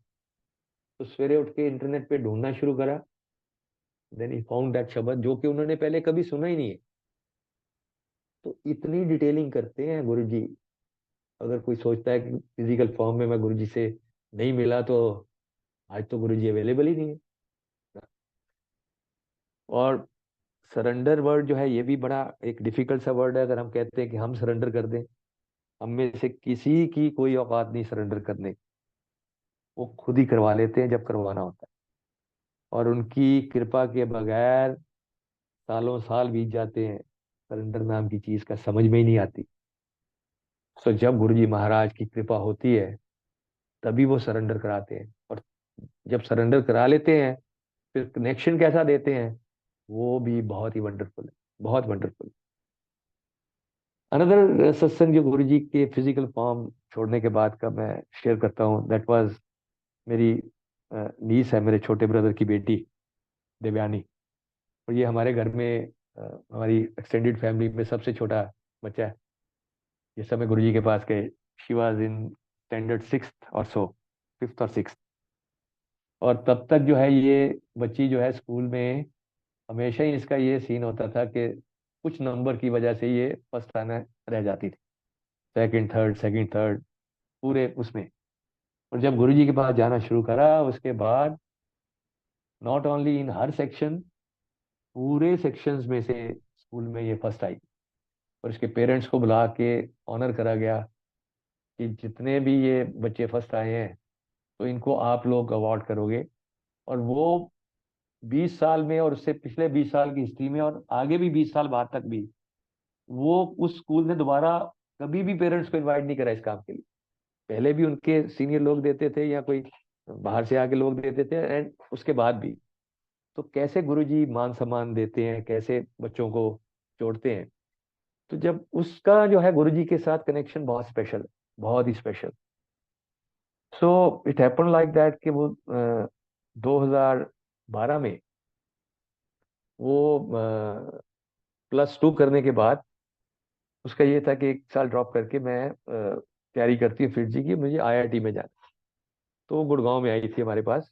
तो सवेरे उठ के इंटरनेट पे ढूंढना शुरू करा। देन ही फाउंड दैट शब्द जो कि उन्होंने पहले कभी सुना ही नहीं है। तो इतनी डिटेलिंग करते हैं गुरु जी। अगर कोई सोचता है कि फिजिकल फॉर्म में मैं गुरु जी से नहीं मिला तो आज तो गुरु जी अवेलेबल ही नहीं है। और सरेंडर वर्ड जो है ये भी बड़ा एक डिफिकल्ट सा वर्ड है। अगर हम कहते हैं कि हम सरेंडर कर दें, हम में से किसी की कोई औकात नहीं सरेंडर करने, वो खुद ही करवा लेते हैं जब करवाना होता है। और उनकी कृपा के बगैर सालों साल बीत जाते हैं, सरेंडर नाम की चीज का समझ में ही नहीं आती। सो जब गुरु जी महाराज की कृपा होती है तभी वो सरेंडर कराते हैं। और जब सरेंडर करा लेते हैं फिर कनेक्शन कैसा देते हैं, वो भी बहुत ही वंडरफुल है, बहुत वंडरफुल। अनदर सत्संग जो गुरु जी के फिजिकल फॉर्म छोड़ने के बाद का मैं शेयर करता हूँ, दैट वाज मेरी नीस है, मेरे छोटे ब्रदर की बेटी देवयानी। और ये हमारे घर में हमारी एक्सटेंडेड फैमिली में सबसे छोटा बच्चा है। जिस समय गुरु जी के पास गए, she was in standard 6th और सो, 5th और 6th। और तब तक जो है ये बच्ची जो है स्कूल में हमेशा ही इसका ये सीन होता था कि कुछ नंबर की वजह से ये फर्स्ट आना रह जाती थी, सेकंड थर्ड, सेकंड थर्ड, पूरे उसमें। और जब गुरु जी के पास जाना शुरू करा उसके बाद not only in her section, पूरे सेक्शंस में से स्कूल में ये फर्स्ट आई। और इसके पेरेंट्स को बुला के ऑनर करा गया कि जितने भी ये बच्चे फर्स्ट आए हैं तो इनको आप लोग अवार्ड करोगे। और वो 20 साल में और उससे पिछले 20 साल की हिस्ट्री में और आगे भी 20 साल बाद तक भी वो उस स्कूल ने दोबारा कभी भी पेरेंट्स को इनवाइट नहीं करा इस काम के लिए। पहले भी उनके सीनियर लोग देते थे या कोई बाहर से आके लोग देते थे, एंड उसके बाद भी। तो कैसे गुरुजी मान सम्मान देते हैं, कैसे बच्चों को जोड़ते हैं। तो जब उसका जो है गुरुजी के साथ कनेक्शन बहुत स्पेशल, बहुत ही special. So it happen like that कि वो 2012 में वो +2 करने के बाद उसका ये था कि 1 साल ड्रॉप करके मैं तैयारी करती हूँ फिर जी की, मुझे आईआईटी में जाना। तो वो गुड़गांव में आई थी हमारे पास।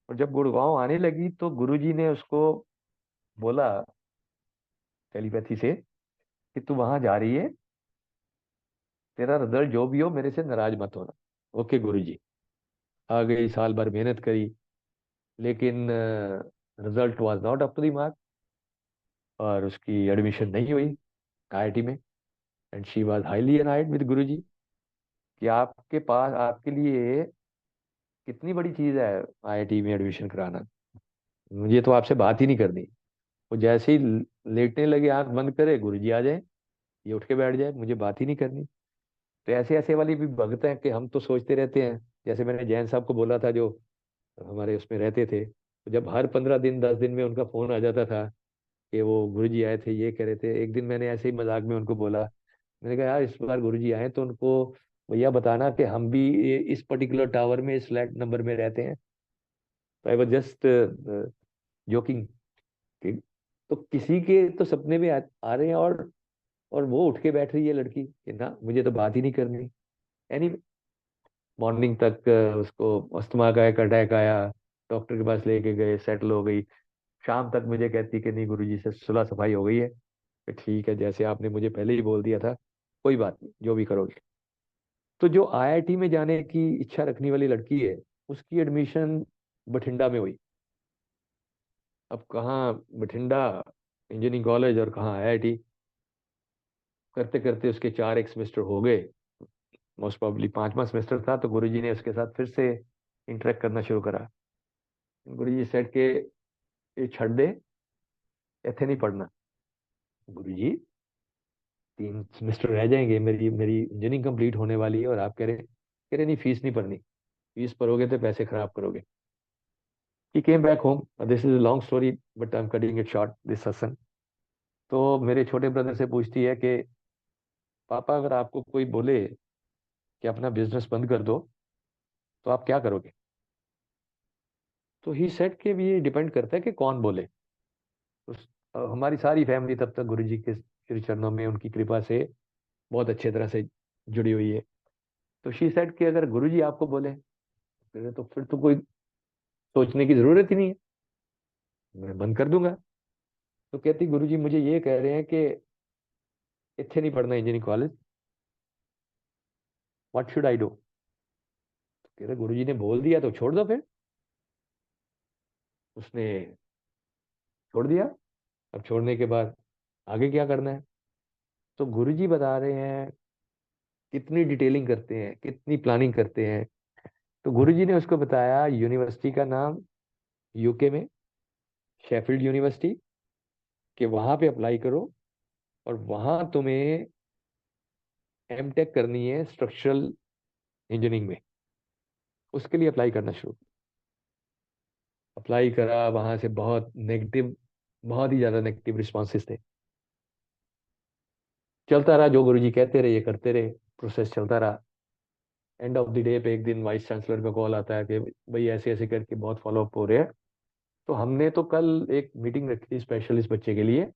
और जब गुड़गांव आने लगी तो गुरुजी ने उसको बोला टेलीपैथी से कि तू वहां जा रही है, तेरा रिजल्ट जो भी हो मेरे से नाराज मत होना। ओके गुरुजी। आ गई, साल भर मेहनत करी, लेकिन result was not up to the mark और उसकी एडमिशन नहीं हुई आईआईटी में। And she was highly annoyed with Guruji कि आपके पास, आपके लिए कितनी बड़ी चीज है आईआईटी में एडमिशन कराना, मुझे तो आपसे बात ही नहीं करनी। वो जैसे ही लेटने लगे, आंख बंद करे, गुरुजी आ जाए, ये उठ के बैठ जाए, मुझे बात ही नहीं करनी। तो ऐसे ऐसे वाली भी भगत हैं कि हम तो सोचते रहते हैं। जैसे मैंने जैन साहब को बोला था, जो हमारे उसमें रहते थे, तो जब हर 15 दिन 10 दिन में उनका फोन आ जाता था कि वो गुरुजी आए थे, ये कह रहे थे। एक दिन मैंने ऐसे ही मजाक में उनको बोला, मैंने कहा यार इस बार गुरुजी आए तो उनको भैया बताना कि हम भी इस पर्टिकुलर टावर में इस फ्लैट नंबर में रहते हैं। तो आई वाज जस्ट जोकिंग। तो किसी के तो सपने में आ रहे हैं, और वो उठ के बैठ रही है लड़की कि ना मुझे तो बात ही नहीं करनी। एनी मॉर्निंग तक उसको अस्थमा का एक अटैक आया, डॉक्टर के पास लेके गए, सेटल हो गई। शाम तक मुझे कहती कि नहीं गुरुजी से सुलह सफाई हो गई है। कि ठीक है, जैसे आपने मुझे पहले ही बोल दिया था, कोई बात नहीं, जो भी करोगे। तो जो आईआईटी में जाने की इच्छा रखने वाली लड़की है, उसकी एडमिशन बठिंडा में हुई। अब कहाँ बठिंडा इंजीनियरिंग कॉलेज और कहाँ आईआईटी, करते करते उसके 4 एक सेमेस्टर हो गए। मोस्ट प्रोबेबली 5वां सेमेस्टर था, तो गुरुजी ने उसके साथ फिर से इंटरेक्ट करना शुरू करा। गुरुजी सेट के ये छੱਡ दे, इथे नहीं पढ़ना। गुरुजी 3 सेमेस्टर रह जाएंगे, मेरी मेरी इंजीनियरिंग कंप्लीट होने वाली है, और आप कह रहे नहीं फीस नहीं भरनी, फीस भरोगे तो पैसे खराब करोगे। He came back home, this is long story but I am cutting it short this satsang. तो मेरे छोटे ब्रदर से पूछती है कि पापा अगर आपको कोई बोले कि अपना बिजनेस बंद कर दो, तो आप क्या करोगे? तो ही सेड कि ये डिपेंड करता है कि कौन बोले। हमारी सारी फैमिली तब तक गुरुजी के श्री चरणों में, उनकी कृपा से बहुत अच्छे तरह से जुड़ी हुई है। तो शी सेड कि अगर गुरुजी आपको बोले, फिर तो कोई सोचने की जरूरत ही नहीं है, मैं बंद कर दूंगा। तो कहती गुरुजी मुझे ये कह रहे हैं कि इतने नहीं पढ़ना engineering college, what should I do? कह रहे गुरुजी ने बोल दिया तो छोड़ दो फिर। उसने छोड़ दिया। अब छोड़ने के बाद आगे क्या करना है? तो गुरुजी बता रहे हैं कितनी डिटेलिंग करते हैं, कितनी प्लानिंग करते हैं। तो गुरुजी ने उसको बताया यूनिवर्सिटी का नाम, यूके में शेफील्ड यूनिवर्सिटी, कि वहां पे अप्लाई करो, और वहां तुम्हें एमटेक करनी है स्ट्रक्चरल इंजीनियरिंग में। उसके लिए अप्लाई करना शुरू। अप्लाई करा, वहां से बहुत नेगेटिव, बहुत ही ज्यादा नेगेटिव रिस्पॉन्सेस थे। चलता रहा, जो गुरुजी कहते रहे ये करते रहे, प्रोसेस चलता रहा। एंड ऑफ द डे पे एक दिन वाइस चांसलर का कॉल आता है कि भाई ऐसे ऐसे करके बहुत फॉलोअप हो रहे हैं, तो हमने तो कल एक मीटिंग रखी थी स्पेशल इस बच्चे के लिए,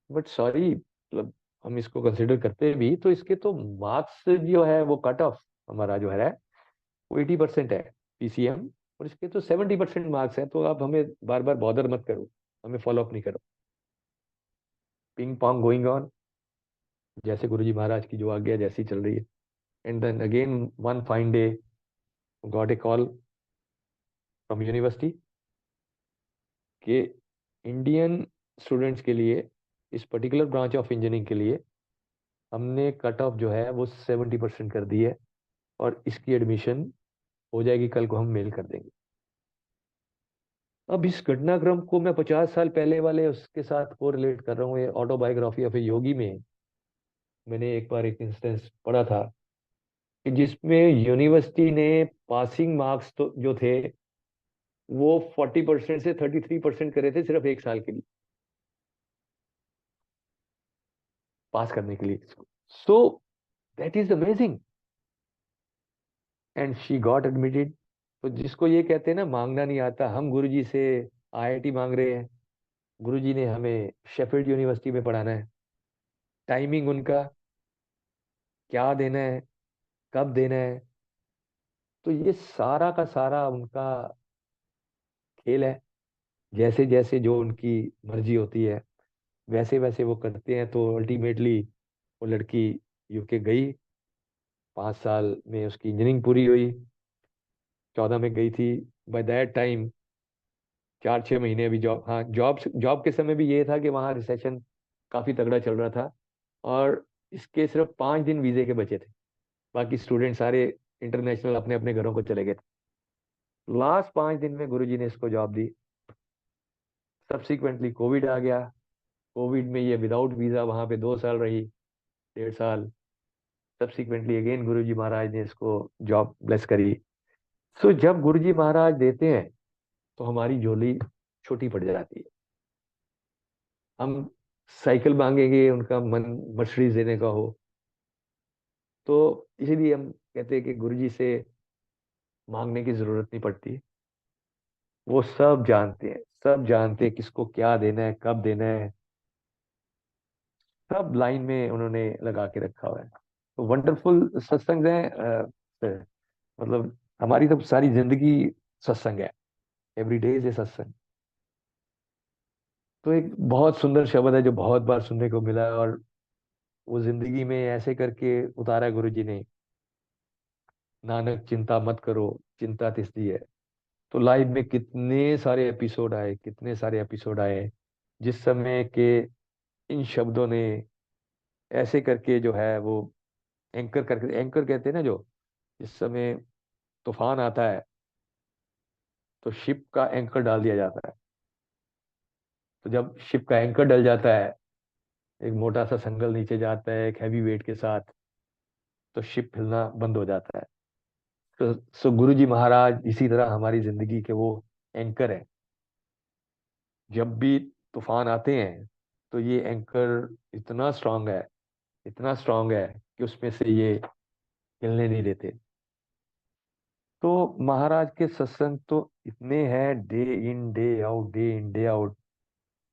बट सॉरी, मतलब हम इसको कंसिडर करते भी तो इसके तो मार्क्स जो है वो कट ऑफ हमारा जो है वो 80% है पीसीएम, और इसके तो 70% मार्क्स है, तो आप हमें बार बार बॉदर मत करो, हमें फॉलो अप नहीं करो। पिंग पॉन्ग गोइंग ऑन, जैसे गुरुजी महाराज की जो आज्ञा जैसी चल रही है। And then again one fine day got a call from university कि इंडियन स्टूडेंट्स के लिए, इस पर्टिकुलर ब्रांच ऑफ इंजीनियरिंग के लिए, हमने कट ऑफ जो है वो 70% कर दी है, और इसकी एडमिशन हो जाएगी, कल को हम मेल कर देंगे। अब इस घटनाक्रम को मैं 50 साल पहले वाले उसके साथ को रिलेट कर रहा हूँ। ये ऑटोबायोग्राफी ऑफ ए योगी में मैंने एक बार एक इंस्टेंस पढ़ा था कि जिसमें यूनिवर्सिटी ने पासिंग मार्क्स तो जो थे वो 40% से 33% करे थे सिर्फ एक साल के लिए, पास करने के लिए। सो that is amazing. And she got admitted. तो जिसको ये कहते हैं ना मांगना नहीं आता, हम गुरुजी से आईआईटी मांग रहे हैं, गुरुजी ने हमें शेफील्ड यूनिवर्सिटी में पढ़ाना है। टाइमिंग उनका, क्या देना है, कब देना है, तो ये सारा का सारा उनका खेल है। जैसे जैसे जो उनकी मर्जी होती है वैसे वैसे वो करते हैं। तो अल्टीमेटली वो लड़की यूके गई, 5 साल में उसकी इंजीनियरिंग पूरी हुई, 14 में गई थी। बाय दैट टाइम 4-6 महीने अभी जॉब, हाँ जॉब जॉब के समय भी ये था कि वहाँ रिसेशन काफी तगड़ा चल रहा था, और इसके सिर्फ 5 दिन वीजे के बचे थे। बाकी स्टूडेंट सारे इंटरनेशनल अपने अपने घरों को चले गए थे। लास्ट 5 दिन में गुरुजी ने इसको जॉब दी। सब्सिक्वेंटली कोविड आ गया। कोविड में ये विदाउट वीजा वहां पे 2 साल रही, 1.5 साल। सब्सिक्वेंटली अगेन गुरुजी महाराज ने इसको जॉब ब्लेस करी। सो जब गुरुजी महाराज देते हैं तो हमारी झोली छोटी पड़ जाती है। हम साइकिल मांगेंगे, उनका मन मर्सिडीज देने का हो। तो इसीलिए हम कहते हैं कि गुरुजी से मांगने की जरूरत नहीं पड़ती। वो सब जानते हैं, सब जानते हैं किसको क्या देना है, कब देना है। सब लाइन में उन्होंने लगा के रखा हुआ है। तो वंडरफुल सत्संग है। मतलब हमारी तो सारी जिंदगी सत्संग है। एवरी डे इज ए सत्संग। तो एक बहुत सुंदर शब्द है जो बहुत बार सुनने को मिला है, और वो जिंदगी में ऐसे करके उतारा गुरु जी ने। नानक चिंता मत करो, चिंता तिसदी है। तो लाइफ में कितने सारे एपिसोड आए, कितने सारे एपिसोड आए, जिस समय के इन शब्दों ने ऐसे करके जो है वो एंकर करके, एंकर कहते हैं ना, जो जिस समय तूफान आता है तो शिप का एंकर डाल दिया जाता है। तो जब शिप का एंकर डल जाता है, एक मोटा सा संगल नीचे जाता है एक हैवी वेट के साथ, तो शिप हिलना बंद हो जाता है। तो सो गुरु जी महाराज इसी तरह हमारी जिंदगी के वो एंकर है। जब भी तूफान आते हैं तो ये एंकर इतना स्ट्रांग है, इतना स्ट्रांग है कि उसमें से ये हिलने नहीं देते। तो महाराज के सत्संग तो इतने हैं, day in day out, day in day out,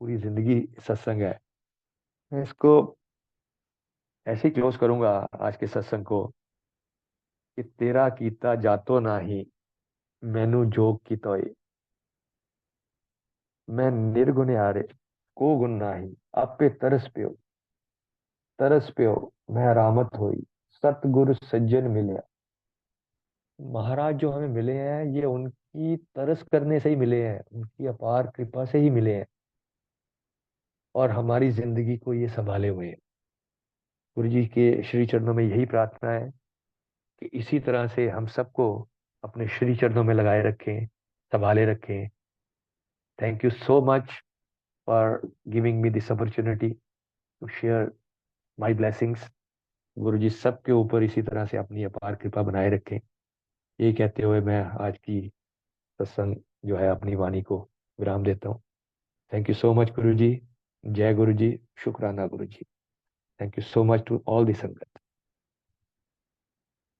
पूरी जिंदगी सत्संग है। मैं इसको ऐसे ही क्लोज करूंगा आज के सत्संग को, कि तेरा कीता जातो नाही, मैनू जोग की तोय, मैं निर्गुण्यारे को गुण नाही, आपे तरस प्यो मैं रामत होई, सतगुरु सज्जन मिले। महाराज जो हमें मिले हैं ये उनकी तरस करने से ही मिले हैं, उनकी अपार कृपा से ही मिले हैं, और हमारी जिंदगी को ये संभाले हुए हैं। गुरु जी के श्री चरणों में यही प्रार्थना है कि इसी तरह से हम सबको अपने श्री चरणों में लगाए रखें, संभाले रखें। Thank you so much for giving me this opportunity to share my blessings. Guru ji सबके ऊपर इसी तरह से अपनी अपार कृपा बनाए रखें। ये कहते हुए मैं आज की सत्संग जो है अपनी वाणी को विराम देता हूँ। थैंक यू सो मच गुरु जी। जय गुरु जी, शुक्राना Guru ji. Thank you so much to all the संगत।